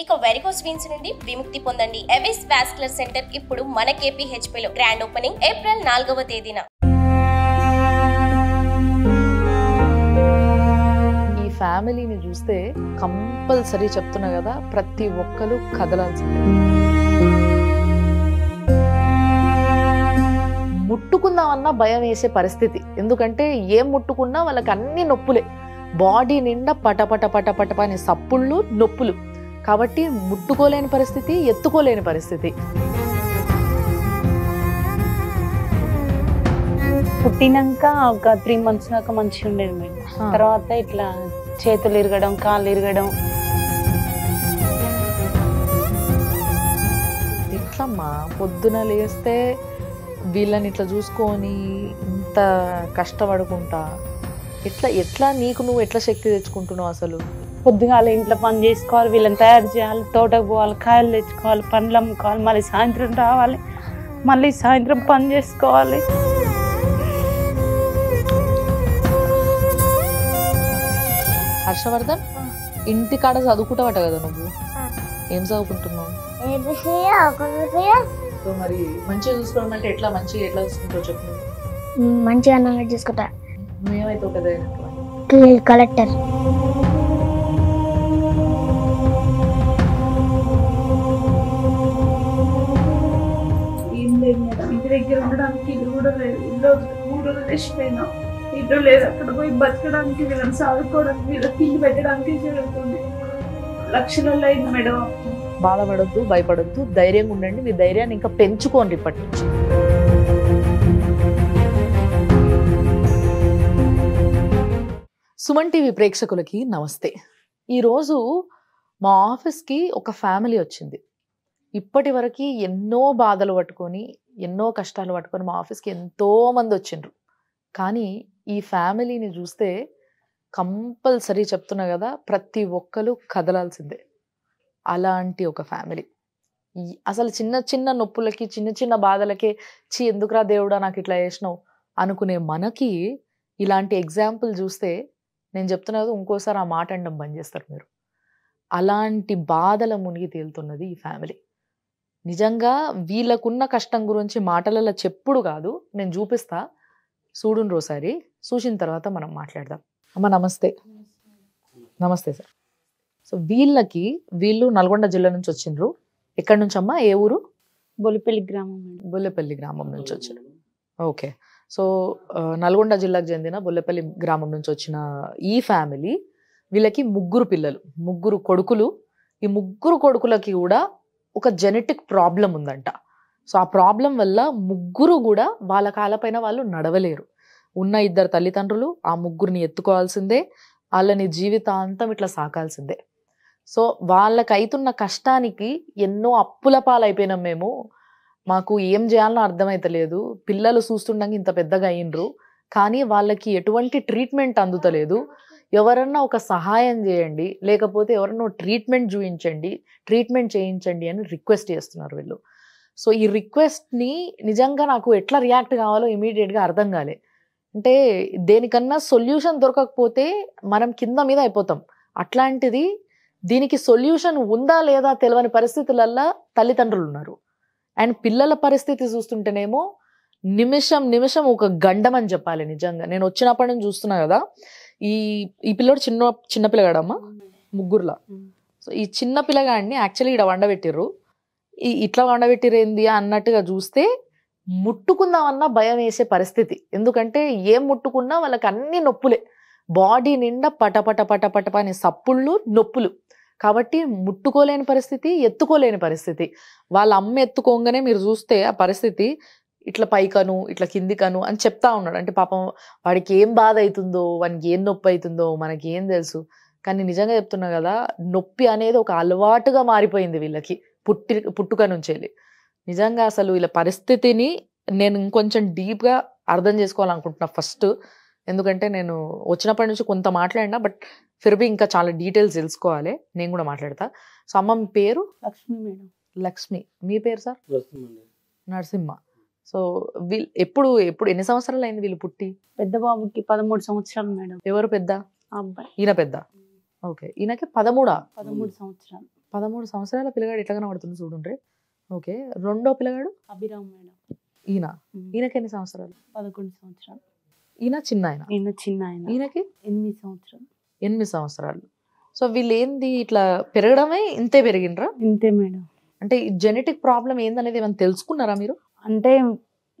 ఇక varicose veins నుండి విముక్తి పొందండి. ఎవిస్ వాస్కులర్ సెంటర్ ఇప్పుడు మన KPHP లో గ్రాండ్ ఓపెనింగ్ ఏప్రిల్ 4వ తేదీన. ఈ ఫ్యామిలీని చూస్తే కంపల్సరీ చెప్తున్నా కదా, ప్రతి ఒక్కరు కదలాల్సిందే. ముట్టుకుందామన్నా భయం వేసే పరిస్థితి. ఎందుకంటే ఏం ముట్టుకున్నా వాళ్ళకి అన్ని నొప్పులే, బాడీ నిండా పటపట పటపట అనే సప్పుళ్ళు నొప్పులు. కాబట్టి ముట్టుకోలేని పరిస్థితి, ఎత్తుకోలేని పరిస్థితి. పుట్టినాక ఒక 3 months దాకా మంచిగా ఉండేది మేడం. తర్వాత ఇట్లా చేతులు ఇరగడం, కాళ్ళు ఇరగడం. ఎట్లమ్మా పొద్దున లేస్తే వీళ్ళని ఇట్లా చూసుకొని ఇంత కష్టపడుకుంటా ఎట్లా నీకు నువ్వు ఎట్లా శక్తి తెచ్చుకుంటున్నావు? అసలు పొద్దుగాల ఇంట్లో పని చేసుకోవాలి, వీళ్ళని తయారు చేయాలి, తోటకు పోవాలి, కాయలు తెచ్చుకోవాలి, పండ్లు అమ్ముకోవాలి, మళ్ళీ సాయంత్రం రావాలి, మళ్ళీ సాయంత్రం పని చేసుకోవాలి. హర్షవర్ధన్, ఇంటికాడ చదువుకుంటావట కదా నువ్వు? ఏం చదువుకుంటున్నావు? సో మరి మంచిగా చూసుకోవడం అంటే ఎట్లా చూసుకుంటావు చెప్పు? మంచిగా నాలెడ్జ్ చూసుకుంటా. నువ్వేమైతావు కదా? కలెక్టర్. ఏం లేదు మేడం, ఇంటి దగ్గర ఉండడానికి ఇల్లు కూడా లేదు. ఇల్లు 3 రోజులు రెస్ట్పోయినా, ఇల్లు లేదు. అక్కడ పోయి బతకడానికి, వీళ్ళని సాదుకోవడానికి, వీళ్ళకి తిండి పెట్టడానికి జరుగుతుంది. లక్షలలో అయింది మేడం. బాధపడొద్దు, భయపడొద్దు, ధైర్యంగా ఉండండి. మీ ధైర్యాన్ని ఇంకా పెంచుకోండి ఇప్పటి నుంచి. సుమన్ టీవీ ప్రేక్షకులకి నమస్తే. ఈరోజు మా ఆఫీస్కి ఒక ఫ్యామిలీ వచ్చింది. ఇప్పటి వరకు ఎన్నో బాధలు పట్టుకొని, ఎన్నో కష్టాలు పట్టుకొని మా ఆఫీస్కి ఎంతో మంది వచ్చిండ్రు. కానీ ఈ ఫ్యామిలీని చూస్తే కంపల్సరీ చెప్తున్నా కదా, ప్రతి ఒక్కరు కదలాల్సిందే. అలాంటి ఒక ఫ్యామిలీ. అసలు చిన్న చిన్న నొప్పులకి, చిన్న చిన్న బాధలకే ఎందుకురా దేవుడా నాకు ఇట్లా చేసినావు అనుకునే మనకి ఇలాంటి ఎగ్జాంపుల్ చూస్తే నేను చెప్తున్నా కదా, ఇంకోసారి ఆ మాట అనడం బంద్ చేస్తారు మీరు. అలాంటి బాధల మునిగి తేలుతున్నది ఈ ఫ్యామిలీ. నిజంగా వీళ్ళకున్న కష్టం గురించి మాటలలో చెప్పుడు కాదు, నేను చూపిస్తా, చూడుండ్రు ఒకసారి. చూసిన తర్వాత మనం మాట్లాడదాం. అమ్మ నమస్తే. నమస్తే సార్. సో వీళ్ళు నల్గొండ జిల్లా నుంచి వచ్చిండ్రు. ఎక్కడి నుంచి అమ్మా? ఏ ఊరు? బొల్లిపల్లి గ్రామం. బొల్లెపల్లి గ్రామం నుంచి వచ్చారు. ఓకే. సో నల్గొండ జిల్లాకు చెందిన బొల్లెపల్లి గ్రామం నుంచి వచ్చిన ఈ ఫ్యామిలీ, వీళ్ళకి 3 పిల్లలు, 3 కొడుకులు. ఈ 3 కొడుకులకి కూడా ఒక జెనెటిక్ ప్రాబ్లం ఉందంట. సో ఆ ప్రాబ్లం వల్ల 3 కూడా వాళ్ళ కాళ్ళపైన వాళ్ళు నడవలేరు. ఉన్న 2 తల్లిదండ్రులు ఆ 3ని ఎత్తుకోవాల్సిందే, వాళ్ళని జీవితాంతం ఇట్లా సాకాల్సిందే. సో వాళ్ళకైతున్న కష్టానికి ఎన్నో అప్పుల పాలైపోయినాం మేము. మాకు ఏం చేయాలనో అర్థమైతలేదు. పిల్లలు చూస్తుండగా ఇంత పెద్దగా అయ్యిండ్రు, కానీ వాళ్ళకి ఎటువంటి ట్రీట్మెంట్ అందుతలేదు. ఎవరన్నా ఒక సహాయం చేయండి, లేకపోతే ఎవరన్నా ట్రీట్మెంట్ చూపించండి, ట్రీట్మెంట్ చేయించండి అని రిక్వెస్ట్ చేస్తున్నారు వీళ్ళు. సో ఈ రిక్వెస్ట్ని నిజంగా నాకు ఎట్లా రియాక్ట్ కావాలో ఇమీడియట్గా అర్థం కాలే. అంటే దేనికన్నా సొల్యూషన్ దొరకకపోతే మనం కింద మీద అయిపోతాం. అట్లాంటిది దీనికి సొల్యూషన్ ఉందా లేదా తెలియని పరిస్థితులల్లో తల్లిదండ్రులు ఉన్నారు. అండ్ పిల్లల పరిస్థితి చూస్తుంటేనేమో నిమిషం ఒక గండం అని చెప్పాలి. నిజంగా నేను వచ్చినప్పటి నుంచి చూస్తున్నా కదా, ఈ పిల్లడు చిన్న పిల్లగాడమ్మా, 3లో. సో ఈ చిన్న పిల్లగాడిని యాక్చువల్లీ ఇక్కడ వండబెట్టిర్రు. ఇట్లా వండబెట్టిరేంది అన్నట్టుగా చూస్తే ముట్టుకుందామన్నా భయం వేసే పరిస్థితి. ఎందుకంటే ఏం ముట్టుకున్నా వాళ్ళకి అన్ని నొప్పులే, బాడీ నిండా పటపట పటపట అనే సప్పుళ్ళు నొప్పులు. కాబట్టి ముట్టుకోలేని పరిస్థితి, ఎత్తుకోలేని పరిస్థితి. వాళ్ళ అమ్మ ఎత్తుకోగానే మీరు చూస్తే ఆ పరిస్థితి ఇట్లా పైకను ఇట్లా కిందికను అని చెప్తా ఉన్నాడు. అంటే పాపం వాడికి ఏం బాధ అవుతుందో, వానికి ఏం నొప్పి అవుతుందో మనకి ఏం తెలుసు. కానీ నిజంగా చెప్తున్నా కదా, నొప్పి అనేది ఒక అలవాటుగా మారిపోయింది వీళ్ళకి పుట్టుక నుంచి వెళ్ళి. నిజంగా అసలు వీళ్ళ పరిస్థితిని నేను ఇంకొంచెం డీప్గా అర్థం చేసుకోవాలనుకుంటున్నా ఫస్ట్. ఎందుకంటే నేను వచ్చినప్పటి నుంచి కొంత మాట్లాడినా, బట్ ఫిర్బీ ఇంకా చాలా డీటెయిల్స్ తెలుసుకోవాలి, నేను కూడా మాట్లాడతా. సో అమ్మ మీ పేరు? లక్ష్మి మేడం. లక్ష్మి. మీ పేరు సార్? నరసింహ. సో వీళ్ళు ఎప్పుడు ఎన్ని సంవత్సరాలు అయింది వీళ్ళు పుట్టి? పెద్ద బాబుకి 13 సంవత్సరాలు మేడం. ఎవరు పెద్ద? అబ్బాయి. ఈయన పెద్ద. ఓకే. ఈయనకి 13 సంవత్సరాలు. 13 సంవత్సరాల పిల్లగాడు ఎట్లా కనబడుతుంది చూడండి. ఓకే, రెండో పిల్లగాడు అభిరామ్ మేడం. ఈయన. ఈయనకి ఎన్ని సంవత్సరాలు? 11 సంవత్సరాలు. ఈయన చిన్న ఆయన. ఈయన చిన్న ఆయన. ఈయనకి 8 సంవత్సరాలు. 8 సంవత్సరాలు. సో వీళ్ళు ఏంది ఇట్లా పెరగడమే ఇంతే పెరిగినరా? ఇంతే మేడం. అంటే జెనెటిక్ ప్రాబ్లం ఏందనేది ఏమైనా తెలుసుకున్నారా మీరు? అంటే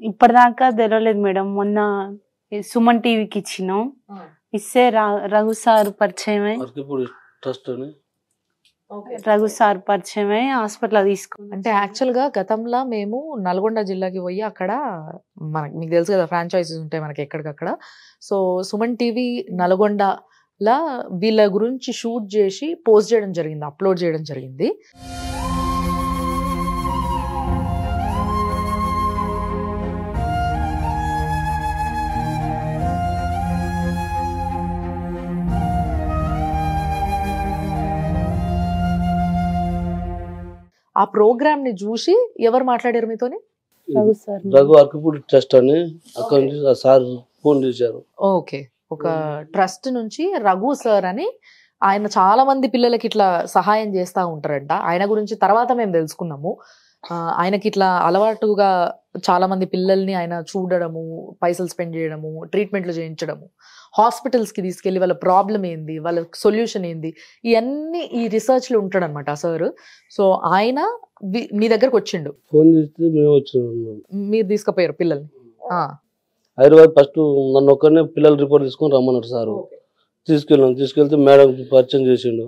ఇప్పటిదాకా తెలియలేదు మేడం. మొన్న సుమన్ టీవీకి ఇచ్చినాం, ఇస్తే రఘు సార్ పరిచయమై రఘు సార్ పరిచయమై హాస్పిటల్ తీసుకున్నాం. అంటే యాక్చువల్గా గతంలో మేము నల్గొండ జిల్లాకి పోయి అక్కడ మీకు తెలుసు కదా ఫ్రాంచైజీస్ ఉంటాయి మనకి ఎక్కడికక్కడ. సో సుమన్ టీవీ నల్గొండలా వీళ్ళ గురించి షూట్ చేసి పోస్ట్ చేయడం జరిగింది, అప్లోడ్ చేయడం జరిగింది. ఆ ప్రోగ్రామ్ ని చూసి ఎవరు మాట్లాడారు మీతోని? రఘు సార్. రఘు అర్కపూడి ట్రస్ట్ అని అక్కడ నుంచి సార్ ఫోన్ చేశారు. ఓకే, ఒక ట్రస్ట్ నుంచి రఘు సార్ అని ఆయన చాలా మంది పిల్లలకి ఇట్లా సహాయం చేస్తూ ఉంటారంట. ఆయన గురించి తర్వాత మేము తెలుసుకున్నాము. ఆయనకి ఇట్లా అలవాటుగా చాలా మంది పిల్లల్ని ఆయన చూడడము, పైసలు స్పెండ్ చేయడము, ట్రీట్మెంట్లు చేయించడము, హాస్పిటల్స్కి తీసుకెళ్ళి వాళ్ళ ప్రాబ్లం ఏంది, వాళ్ళ సొల్యూషన్ ఏంది, ఇవన్నీ ఈ రీసెర్చ్లో ఉంటాడు అనమాట సార్. సో ఆయన మీ దగ్గరకు వచ్చిండు. ఫోన్ చేస్తే మేము వచ్చినాం. మీరు తీసుకుపోయారు పిల్లల్ని? హైదరాబాద్ ఫస్ట్ నన్ను ఒక్కనే పిల్లల రిపోర్ట్ తీసుకొని రమ్మన్నారు సార్. తీసుకెళ్తే మేడం పరిచయం చేసిండు.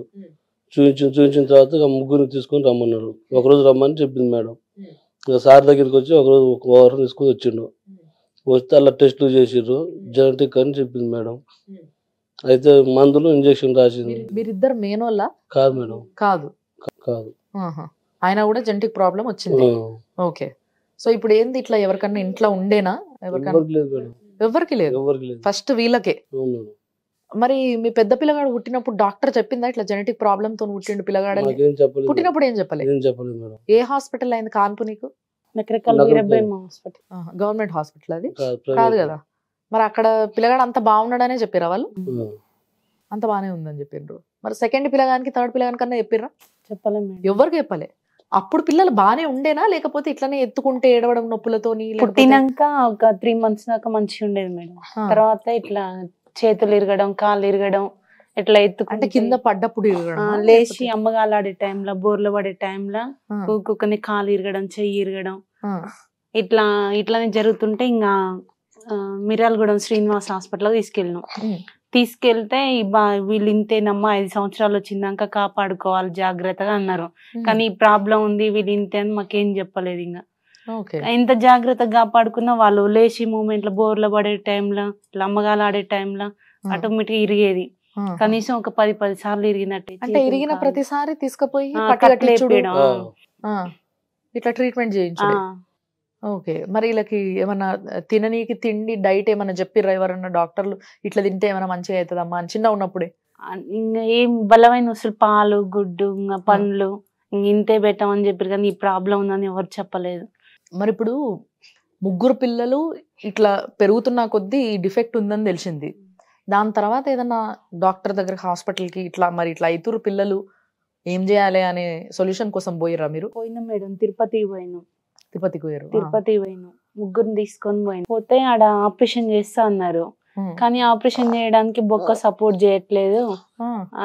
చూపించిన తర్వాత ముగ్గురిని తీసుకొని రమ్మన్నారు. ఒకరోజు రమ్మని చెప్పింది మేడం. ఇక సార్ దగ్గరికి వచ్చి ఒకరోజు ఒక వారం తీసుకొని వచ్చిండు. వస్తే అలా టెస్టులు చేసిర్రు, జెనెటిక్ అని చెప్పింది మేడం. అయితే మందులు ఇంజక్షన్ రాసింది. మీరిద్దరు మేనోళ్ళ? కాదు మేడం. కాదు. ఆయన కూడా జెనెటిక్ ప్రాబ్లం వచ్చింది. ఓకే, సో ఇప్పుడు ఏంది ఇట్లా ఎవరికన్నా ఇంట్లో ఉండేనా? ఎవరికి లేదు. ఫస్ట్ వీళ్ళకే. మరి మీ పెద్ద పిల్లగాడు పుట్టినప్పుడు డాక్టర్ చెప్పిందా ఇట్లా జెనెటిక్ ప్రాబ్లమ్ తో పుట్టిండు పిల్లగాడు? పుట్టినప్పుడు ఏం చెప్పలేదు. ఏ హాస్పిటల్ అయింది కాన్పు నీకు? గవర్నమెంట్ హాస్పిటల్ అది కాదు కదా. మరి అక్కడ పిల్లగాడు అంత బాగున్నాడనే చెప్పారా వాళ్ళు? అంత బాగానే ఉందని చెప్పిండ్రు. మరి సెకండ్ పిల్లగానికి థర్డ్ పిల్లగాని కన్నా చెప్పిర్రా? చెప్పలే. ఎవరికి చెప్పలే. అప్పుడు పిల్లలు బానే ఉండేనా లేకపోతే ఇట్లానే ఎత్తుకుంటే ఏడవడం నొప్పులతోని? పుట్టినాక ఒక 3 months దాకా మంచిగా ఉండేది మేడం. తర్వాత ఇట్లా చేతులు ఇరగడం, కాళ్ళు ఇరగడం, ఇట్లా ఎత్తుకుంటే కింద పడ్డప్పుడు లేచి అమ్మగాలాడే టైంలో, బోర్లు పడే టైంలో ఒక్కొక్కని కాలు ఇరగడం, చెయ్యి ఇరగడం, ఇట్లానే జరుగుతుంటే ఇంకా మిర్యాలగూడెం శ్రీనివాస్ హాస్పిటల్ తీసుకెళ్ళినాం. తీసుకెళ్తే వీళ్ళు ఇంతేనమ్మా, 5 సంవత్సరాలు వచ్చిందాక కాపాడుకోవాలి జాగ్రత్తగా అన్నారు. కానీ ఈ ప్రాబ్లం ఉంది, వీళ్ళు ఇంతే అని మాకేం చెప్పలేదు. ఇంకా ఎంత జాగ్రత్తగా కాపాడుకున్నా వాళ్ళు లేచి మూమెంట్ లో, బోర్లో పడే టైంలో, అమ్మగాలు ఆడే టైంలో ఆటోమేటిక్ ఇరిగేది. కనీసం ఒక 10 సార్లు ఇరిగినట్టు. అంటే ఇరిగిన ప్రతిసారి తీసుకుపోయి ఇట్లా ట్రీట్మెంట్ చేయించు. ఓకే, మరి వీళ్ళకి ఏమన్నా తిననీకి తిండి డైట్ ఏమన్నా చెప్పిర్రా ఎవరన్నా డాక్టర్లు? ఇట్లా తింటే ఏమైనా మంచిగా అవుతుందమ్మా అని చిన్న ఉన్నప్పుడే? ఇంకా ఏం బలమైన వస్తువులు, పాలు, గుడ్డు, ఇంకా పండ్లు ఇంతే పెట్టమని చెప్పారు, కానీ ఈ ప్రాబ్లం ఉందని ఎవరు చెప్పలేదు. మరి ఇప్పుడు 3 పిల్లలు ఇట్లా పెరుగుతున్న కొద్దీ ఈ డిఫెక్ట్ ఉందని తెలిసింది. దాని తర్వాత ఏదన్నా డాక్టర్ దగ్గర, హాస్పిటల్కి ఇట్లా మరి ఇట్లా ఐదుగురు పిల్లలు ఏం చేయాలి అనే సొల్యూషన్ కోసం పోయిరా మీరు? పోయినాం మేడం, తిరుపతికి పోయినాం. తిరుపతికి పోయారు? తిరుపతి పోయినాం, ముగ్గురిని తీసుకొని పోయినాం. పోతే ఆడ ఆపరేషన్ చేస్తా అన్నారు, కానీ ఆపరేషన్ చేయడానికి బొక్క సపోర్ట్ చేయట్లేదు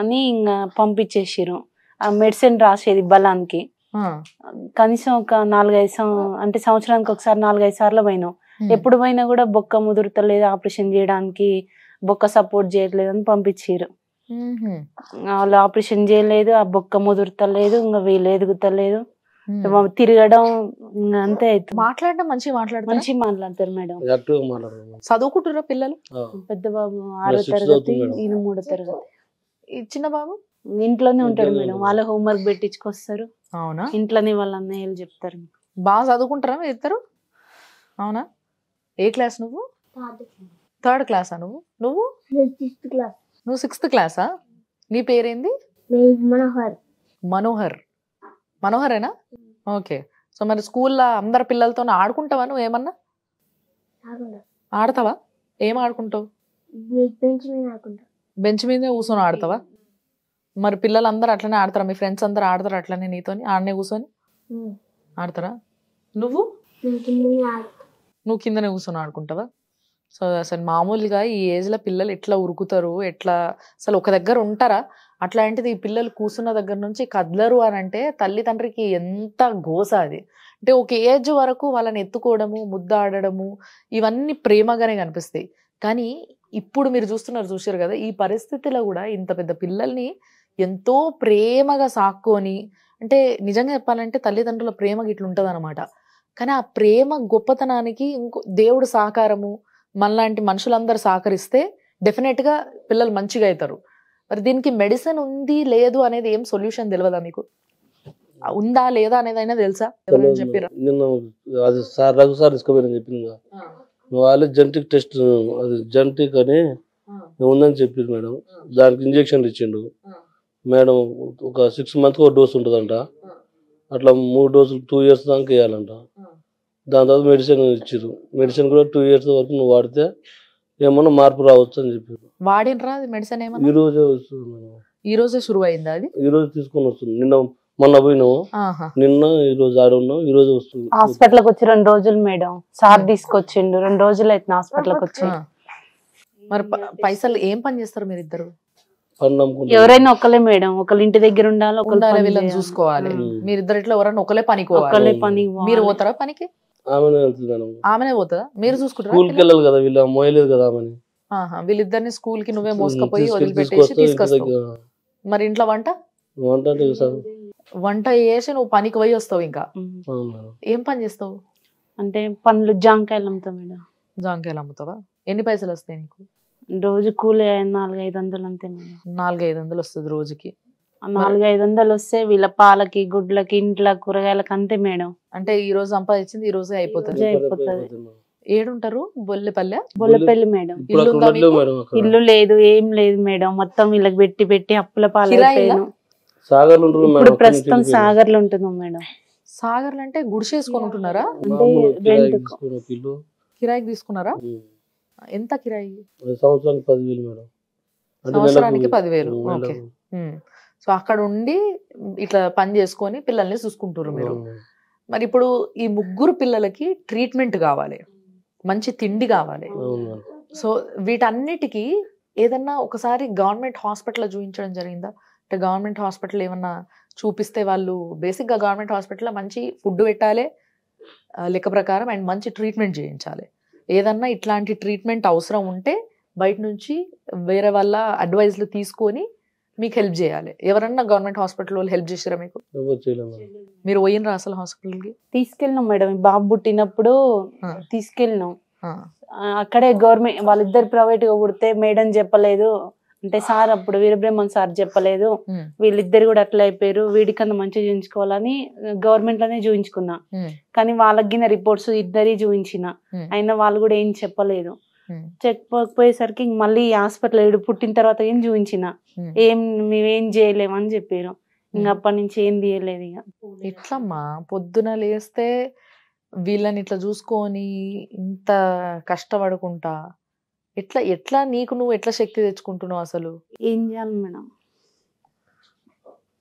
అని ఇంకా పంపించేసిరు. ఆ మెడిసిన్ రాసేది బలానికి. కనీసం ఒక 4-5 అంటే సంవత్సరానికి ఒకసారి 4-5 సార్లు పోయినాం. ఎప్పుడు పోయినా కూడా బొక్క ముదురుతలేదు, ఆపరేషన్ చేయడానికి బొక్క సపోర్ట్ చేయట్లేదు అని పంపించారు. వాళ్ళు ఆపరేషన్ చేయలేదు, ఆ బొక్క ముదురుతలేదు, ఇంకా వీళ్ళు ఎదుగుతలేదు, తిరగడం అంతే. మాట్లాడడం మంచిగా మాట్లాడతారు మేడం. చదువుకుంటురా పిల్లలు? పెద్ద బాబు 6వ తరగతి, ఈయన 3వ తరగతి. చిన్న బాబు ఇంట్లోనే ఉంటాడు మేడం. వాళ్ళ హోంవర్క్ పెట్టించుకొస్తారు. అవునా? ఇంట్లోనే వాళ్ళ అన్నయ్యలు చెప్తారు. బాగా చదువుకుంటారా మీ ఇద్దరు? అవునా? ఏ క్లాస్ నువ్వు? 3rd క్లాసా నువ్వు? నువ్వు 6th క్లాసా? నీ పేరేంది? మనోహర్. మనోహరేనా? ఓకే. సో మరి స్కూల్లో అందరు పిల్లలతో ఆడుకుంటావా నువ్వు? ఏమన్నా ఆడతావా? ఏం ఆడుకుంటావు? బెంచ్ మీద కూర్చొని ఆడతావా? మరి పిల్లలందరూ అట్లనే ఆడతారా? మీ ఫ్రెండ్స్ అందరూ ఆడతారా అట్లనే నీతోని ఆడనే కూర్చొని ఆడతారా? నువ్వు కిందనే కూర్చొని ఆడుకుంటావా? సో అసలు మామూలుగా ఈ ఏజ్ లో పిల్లలు ఎట్లా ఉరుకుతారు, ఎట్లా అసలు ఒక దగ్గర ఉంటారా? అట్లాంటిది ఈ పిల్లలు కూర్చున్న దగ్గర నుంచి కదలరు అని అంటే తల్లిదండ్రికి ఎంత గోస అది. అంటే ఒక ఏజ్ వరకు వాళ్ళని ఎత్తుకోవడము, ముద్దాడము ఇవన్నీ ప్రేమగానే కనిపిస్తాయి. కానీ ఇప్పుడు మీరు చూసారు కదా, ఈ పరిస్థితిలో కూడా ఇంత పెద్ద పిల్లల్ని ఎంతో ప్రేమగా సాక్కొని, అంటే నిజంగా చెప్పాలంటే తల్లిదండ్రుల ప్రేమ ఇట్లా ఉంటుంది అనమాట. కానీ ఆ ప్రేమ గొప్పతనానికి ఇంకో దేవుడు సహకారము, మనలాంటి మనుషులందరూ సహకరిస్తే డెఫినెట్ గా పిల్లలు మంచిగా అవుతారు. మరి దీనికి మెడిసిన్ ఉంది లేదు అనేది ఏం సొల్యూషన్ తెలియదా మీకు? ఉందా లేదా అనేది అయినా తెలుసా? ఎవరైనా చెప్పారా? నిన్న అది సార్ రఘు సార్ తీసుకోపోయిన చెప్పింది కదా, వాళ్ళు జెనెటిక్ టెస్ట్, అది జెనెటిక్ అని ఉందని చెప్పింది మేడం. దానికి ఇంజక్షన్లు ఇచ్చిండు మేడం. ఒక 6 months ఒక డోస్ ఉంటుందంట. అట్లా 3 డోసులు 2 years దాకా వేయాలంట. దాని తర్వాత మెడిసిన్ ఇచ్చారు. మెడిసిన్ కూడా 2 years వరకు నువ్వు వాడితే ఏమన్నా మార్పు రావచ్చు అని చెప్పారు. వాడినరా అది మెడిసిన్? ఏమన్నా ఈ రోజే శురు అయిందా అది? ఈ రోజు తీసుకొని వస్తుంది. నిన్న మొన్న పోయినాము, నిన్న ఈ రోజు ఆడ ఉన్నాం, ఈ రోజు వస్తుంది. హాస్పిటల్కి వచ్చి 2 రోజులు మేడం. సార్ తీసుకొచ్చిండు, 2 రోజులు అయితే హాస్పిటల్కి వచ్చి. మరి పైసలు ఏం పని చేస్తారు మీరు ఇద్దరు? ఎవరైనా ఒకలే మేడం, ఒకళ్ళ ఇంటి దగ్గర ఉండాలి, ఒకళ్ళు వీళ్ళని చూసుకోవాలి. మీరిద్దరు ఇట్లా ఎవరైనా ఒకలే పనికోవాలి. మీరు పోతారా పనికి? ఆమెనే వెళ్తుంది మేడం. ఆమెనే పోతుందా? మీరు చూసుకుంటారా? స్కూల్కి వెళ్ళాలి కదా, వీళ్ళు మోయలేదు కదా ఆమెని. వీళ్ళిద్దరిని స్కూల్ కి నువ్వే మోసుకపోయి వదిలిపెట్టేసి తీసుకొస్తావు. మరి ఇంట్లో వంట చేసి నువ్వు పనికి పోయి వస్తావు. ఇంకా ఏం పని చేస్తావు? అంటే పండ్లు, జాంకాయలు అమ్ముతావు మేడం. జాంకాయలు అమ్ముతావా? ఎన్ని పైసలు వస్తాయి నీకు? రోజు కూలి 400-500 అంతే మేడం. 400-500 వస్తుంది రోజుకి. 400-500 వస్తే వీళ్ళ పాలకి, గుడ్లకి, ఇంట్లో కూరగాయలకి అంతే మేడం. అంటే ఈ రోజు సంపాదించింది ఈ రోజే అయిపోతుంది. ఏడుంటారు? బొల్లెపల్లి మేడం. ఇల్లు లేదు, ఏం లేదు మేడం. మొత్తం వీళ్ళకి పెట్టి అప్పుల పాలైపోయాను. ఇప్పుడు ప్రస్తుతం సాగర్ లో ఉంటున్నాం మేడం. సాగర్ అంటే గుడిసేసుకొని ఉంటున్నారా? కిరాయికి తీసుకున్నారా? ఎంత కిరాయి? సంవత్సరానికి 10,000 మేడం. సంవత్సరానికి 10,000. ఓకే. సో అక్కడ ఉండి ఇట్లా పని చేసుకొని పిల్లల్ని చూసుకుంటారు మీరు. మరి ఇప్పుడు ఈ 3 పిల్లలకి ట్రీట్మెంట్ కావాలి, మంచి తిండి కావాలి. సో వీటన్నిటికీ ఏదన్నా ఒకసారి గవర్నమెంట్ హాస్పిటల్ చూపించడం జరిగిందా? అంటే గవర్నమెంట్ హాస్పిటల్ ఏమన్నా చూపిస్తే వాళ్ళు బేసిక్గా గవర్నమెంట్ హాస్పిటల్లో మంచి ఫుడ్ పెట్టాలి లెక్క ప్రకారం, అండ్ మంచి ట్రీట్మెంట్ చేయించాలి. ఏదన్నా ఇట్లాంటి ట్రీట్మెంట్ అవసరం ఉంటే బయట నుంచి వేరే వాళ్ళ అడ్వైజ్లు తీసుకొని మీకు హెల్ప్ చేయాలి. ఎవరన్నా గవర్నమెంట్ హాస్పిటల్ వాళ్ళు హెల్ప్ చేసారా మీకు? మీరు పోయినరా అసలు హాస్పిటల్కి? తీసుకెళ్ళినాం మేడం. బాబు పుట్టినప్పుడు తీసుకెళ్ళినాం. అక్కడే గవర్నమెంట్, వాళ్ళిద్దరు ప్రైవేట్ గా పుడితే మేడం చెప్పలేదు, అంటే సార్ అప్పుడు వీరబ్రహ్మణ్ సార్ చెప్పలేదు, వీళ్ళిద్దరు కూడా అట్లా అయిపోయారు, వీడికన్నా మంచిగా చూపించుకోవాలని గవర్నమెంట్ లోనే చూపించుకున్నా. కానీ వాళ్ళకి రిపోర్ట్స్ ఇద్దరి చూపించిన, అయినా వాళ్ళు కూడా ఏం చెప్పలేదు. చెప్పకపోయేసరికి మళ్ళీ హాస్పిటల్ ఏడు పుట్టిన తర్వాత ఏం చూపించిన, ఏం మేమేం చేయలేమని చెప్పారు. ఇంకా అప్పటి నుంచి ఏం తీయలేదు. ఇక ఎట్లమ్మా పొద్దున లేస్తే వీళ్ళని ఇట్లా చూసుకొని ఇంత కష్టపడుకుంటా ఎట్లా నీకు నువ్వు ఎట్లా శక్తి తెచ్చుకుంటున్నావు? అసలు ఏం చేయాలి మేడం?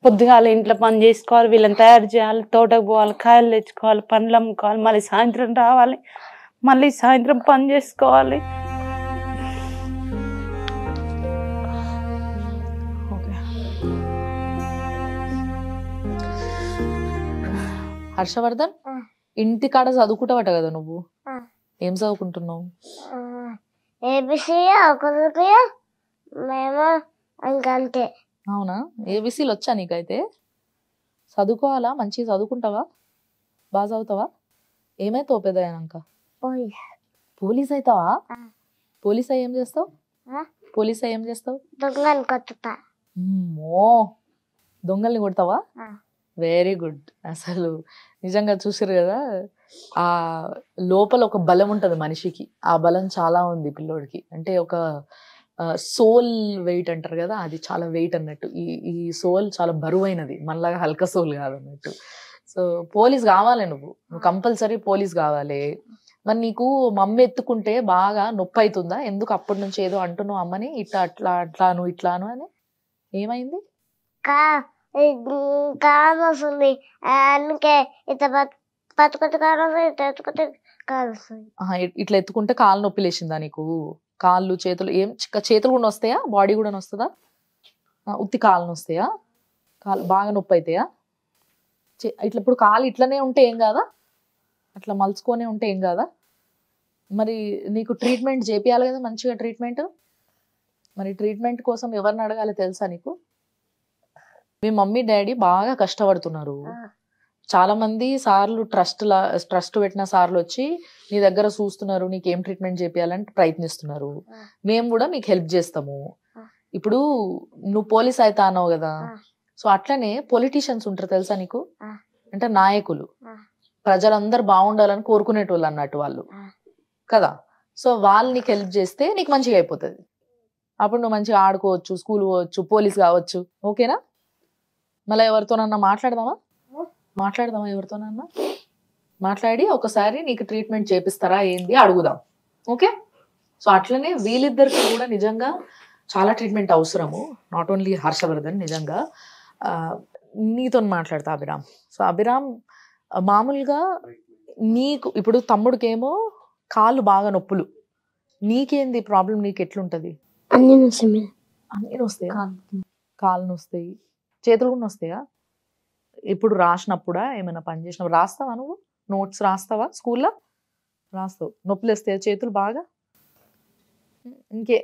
పొద్దుగాల ఇంట్లో పని చేసుకోవాలి, వీళ్ళని తయారు చేయాలి, తోటకు పోవాలి, కాయలు తెచ్చుకోవాలి, పండ్లు అమ్ముకోవాలి, మళ్ళీ సాయంత్రం రావాలి, మళ్ళీ సాయంత్రం పని చేసుకోవాలి. హర్షవర్ధన్, ఇంటికాడ చదువుకుంటావట కదా నువ్వు? ఏం చదువుకుంటున్నావు? అవునా? ఏబిసిలు వచ్చా నీకైతే? చదువుకోవాలా? మంచిగా చదువుకుంటావా? బాగా చదువుతావా? ఏమైతావు పెద్ద అయినాక? పోలీస్ అవుతావా? పోలీస్ అయ్యి ఏం చేస్తావు? పోలీస్ అయ్యి ఏం చేస్తావు? దొంగల్ని కొడతావా? Very good. అసలు నిజంగా చూసారు కదా, ఆ లోపల ఒక బలం ఉంటది మనిషికి, ఆ బలం చాలా ఉంది పిల్లోడికి. అంటే ఒక సోల్ వెయిట్ అంటారు కదా, అది చాలా వెయిట్ అన్నట్టు. ఈ సోల్ చాలా బరువైనది, మనలాగా హల్క సోల్ కాదు అన్నట్టు. సో పోలీస్ కావాలి, నువ్వు కంపల్సరీ పోలీస్ కావాలి. మరి నీకు మమ్మీ ఎత్తుకుంటే బాగా నొప్పి అవుతుందా? ఎందుకు అప్పటి నుంచి ఏదో అంటున్నావు అమ్మని, ఇట్లా అట్లాను ఇట్లాను అని? ఏమైంది? కాలు వస్తుంది, అందుకే ఇట్లా పట్టుకొచ్చి కాలు వస్తుంది, ఇట్లా ఎత్తుకొచ్చి కాలు వస్తుంది. ఇట్లా ఎత్తుకుంటే కాలు నొప్పి లేచిందా నీకు? కాళ్ళు చేతులు ఏం చేతులు కూడా వస్తాయా? బాడీ కూడా వస్తుందా? ఉత్తి కాళ్ళు వస్తాయా? కాలు బాగా నొప్పి అవుతాయా? ఇట్లా ఇప్పుడు కాలు ఇట్లనే ఉంటే ఏం కాదా? అట్లా మలుచుకొనే ఉంటే ఏం కాదా? మరి నీకు ట్రీట్మెంట్ చేపియాలి కదా, మంచిగా ట్రీట్మెంట్. మరి ట్రీట్మెంట్ కోసం ఎవరిని అడగాలి తెలుసా నీకు? మీ మమ్మీ డాడీ బాగా కష్టపడుతున్నారు. చాలా మంది సార్లు ట్రస్ట్ పెట్టిన సార్లు వచ్చి నీ దగ్గర చూస్తున్నారు, నీకు ఏం ట్రీట్మెంట్ చేపియాలని ప్రయత్నిస్తున్నారు. మేము కూడా మీకు హెల్ప్ చేస్తాము. ఇప్పుడు నువ్వు పోలీస్ అవుతా అన్నావు కదా, సో అట్లనే పొలిటీషియన్స్ ఉంటారు తెలుసా నీకు? అంటే నాయకులు, ప్రజలందరూ బాగుండాలని కోరుకునేటోళ్ళు అన్నట్టు వాళ్ళు కదా. సో వాళ్ళు నీకు హెల్ప్ చేస్తే నీకు మంచిగా అయిపోతుంది. అప్పుడు నువ్వు మంచిగా ఆడుకోవచ్చు, స్కూల్ పోవచ్చు, పోలీస్ కావచ్చు. ఓకేనా? మళ్ళీ ఎవరితోనన్నా మాట్లాడదామా ఎవరితోనన్నా మాట్లాడి ఒకసారి నీకు ట్రీట్మెంట్ చేపిస్తారా ఏంది అడుగుదాం. ఓకే? సో అట్లనే వీళ్ళిద్దరికి కూడా నిజంగా చాలా ట్రీట్మెంట్ అవసరము. Not only Harshavardhan. నిజంగా నీతో మాట్లాడతా అభిరామ్. సో అభిరామ్, మామూలుగా నీకు ఇప్పుడు తమ్ముడికేమో కాళ్ళు బాగా నొప్పులు, నీకేంది ప్రాబ్లం? నీకు ఎట్లుంటది? అన్ని వస్తాయి. అన్నీ వస్తాయా? కాళ్ళు వస్తాయి, చేతులు కూడా వస్తాయా? ఇప్పుడు రాసినప్పుడా ఏమైనా పని చేసినప్పుడు రాస్తావా? నువ్వు నోట్స్ రాస్తావా? స్కూల్లో రాస్తావు. నొప్పులు వస్తాయా చేతులు బాగా?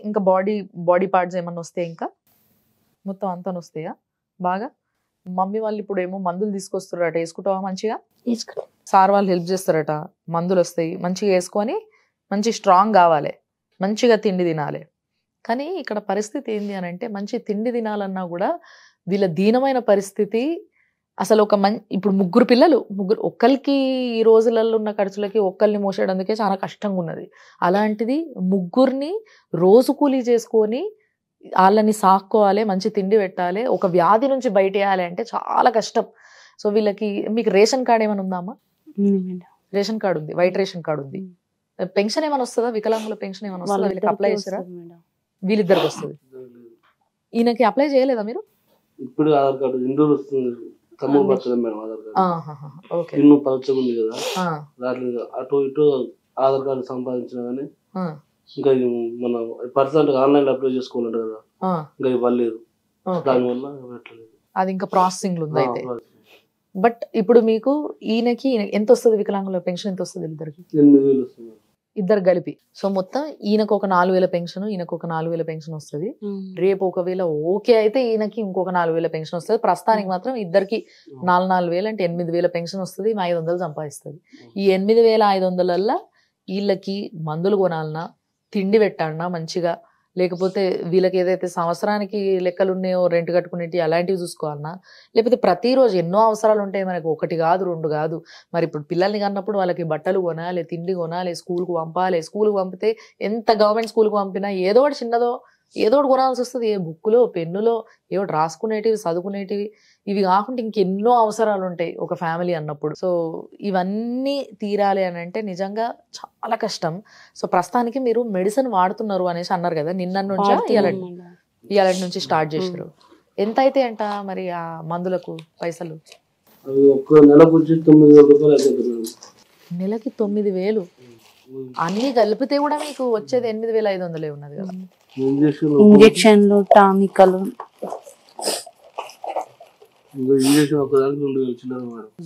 ఇంకా బాడీ పార్ట్స్ ఏమన్నా వస్తాయి? ఇంకా మొత్తం అంతా వస్తాయా బాగా? మమ్మీ వాళ్ళు ఇప్పుడు ఏమో మందులు తీసుకొస్తారట, వేసుకుంటావా మంచిగా? సార్ వాళ్ళు హెల్ప్ చేస్తారట, మందులు వస్తాయి, మంచిగా వేసుకొని మంచి స్ట్రాంగ్ కావాలి, మంచిగా తిండి తినాలి. కానీ ఇక్కడ పరిస్థితి ఏంది అని అంటే, మంచి తిండి తినాలన్నా కూడా వీళ్ళ దీనమైన పరిస్థితి. అసలు ఇప్పుడు ముగ్గురు పిల్లలు, ఒక్కరికి ఈ రోజులలో ఉన్న ఖర్చులకి ఒక్కరిని మోసేయడానికే చాలా కష్టంగా ఉన్నది. అలాంటిది ముగ్గురిని రోజు కూలీ చేసుకొని వాళ్ళని సాక్కోవాలి, మంచి తిండి పెట్టాలి, ఒక వ్యాధి నుంచి బయటేయాలి అంటే చాలా కష్టం. సో వీళ్ళకి, మీకు రేషన్ కార్డ్ ఏమైనా ఉందా అమ్మా? రేషన్ కార్డు ఉంది, వైట్ రేషన్ కార్డు ఉంది. పెన్షన్ ఏమైనా వస్తుందా? వికలాంగుల పెన్షన్ ఏమైనా వస్తుందా? వీళ్ళకి అప్లై చేస్తారా? వీళ్ళిద్దరికి వస్తుంది. ఈయనకి అప్లై చేయలేదా మీరు? ఇప్పుడు ఆధార్ కార్డు ఇండోర్ వస్తుంది, తమ్ముడు పడుతుంది మేడం. ఆధార్ కార్డు ఇల్లు పలచగుంది కదా, రావట్లేదు. అటు ఇటు ఆధార్ కార్డు సంపాదించినా కానీ ఇంకా మన పర్సెంట్ ఆన్లైన్ లో అప్లై చేసుకోవాలంట కదా, ఇంకా ఇవ్వలేదు. దానివల్ల పెట్టలేదు. అది ఇంకా ప్రాసెసింగ్ లో ఉంది అయితే. బట్ ఇప్పుడు మీకు ఈయనకి ఎంత వస్తుంది? వికలాంగుల పెన్షన్ ఎంత వస్తుంది? ఇద్దరికి 8,000 వస్తుంది, ఇద్దరు కలిపి. సో మొత్తం ఈయనకు ఒక 4,000 పెన్షన్, ఈయనకు ఒక 4,000 పెన్షన్ వస్తుంది. రేపు ఒకవేళ ఓకే అయితే ఈయనకి ఇంకొక 4,000 పెన్షన్ వస్తుంది. ప్రస్తుతానికి మాత్రం ఇద్దరికి 4,000 అంటే 8,000 పెన్షన్ వస్తుంది. 500 సంపాదిస్తుంది. ఈ 8,500 వీళ్ళకి మందులు కొనాలన్నా, తిండి పెట్టాలన్నా మంచిగా, లేకపోతే వీళ్ళకి ఏదైతే సంవత్సరానికి లెక్కలు ఉన్నాయో రెంట్ కట్టుకునేటి అలాంటివి చూసుకోవాలన్నా, లేకపోతే ప్రతిరోజు ఎన్నో అవసరాలు ఉంటాయి మనకు, 1 కాదు 2 కాదు. మరి ఇప్పుడు పిల్లల్ని కన్నప్పుడు వాళ్ళకి బట్టలు కొనాలి, తిండి కొనాలి, స్కూల్కి పంపాలి. స్కూల్కి పంపితే ఎంత గవర్నమెంట్ స్కూల్కి పంపినా ఏదో ఒకటి చిన్నదో ఏదో ఒకటి కొనాల్సి వస్తుంది. ఏ బుక్కులో, పెన్నులో, ఏదో రాసుకునేటివి, చదువుకునేటివి. ఇవి కాకుండా ఇంకెన్నో అవసరాలు ఉంటాయి ఒక ఫ్యామిలీ అన్నప్పుడు. సో ఇవన్నీ తీరాలి అని అంటే నిజంగా చాలా కష్టం. సో ప్రస్తుతానికి మీరు మెడిసిన్ వాడుతున్నారు అనేసి అన్నారు కదా, నిన్న నుంచి ఇవాళ నుంచి స్టార్ట్ చేశారు. ఎంత అయితే అంట మరి ఆ మందులకు పైసలు? నెలకి 9,000. అన్ని కలిపితే కూడా మీకు వచ్చేది 8,500 ఉన్నది కదా. ఇంజక్షన్లు, టానికలు,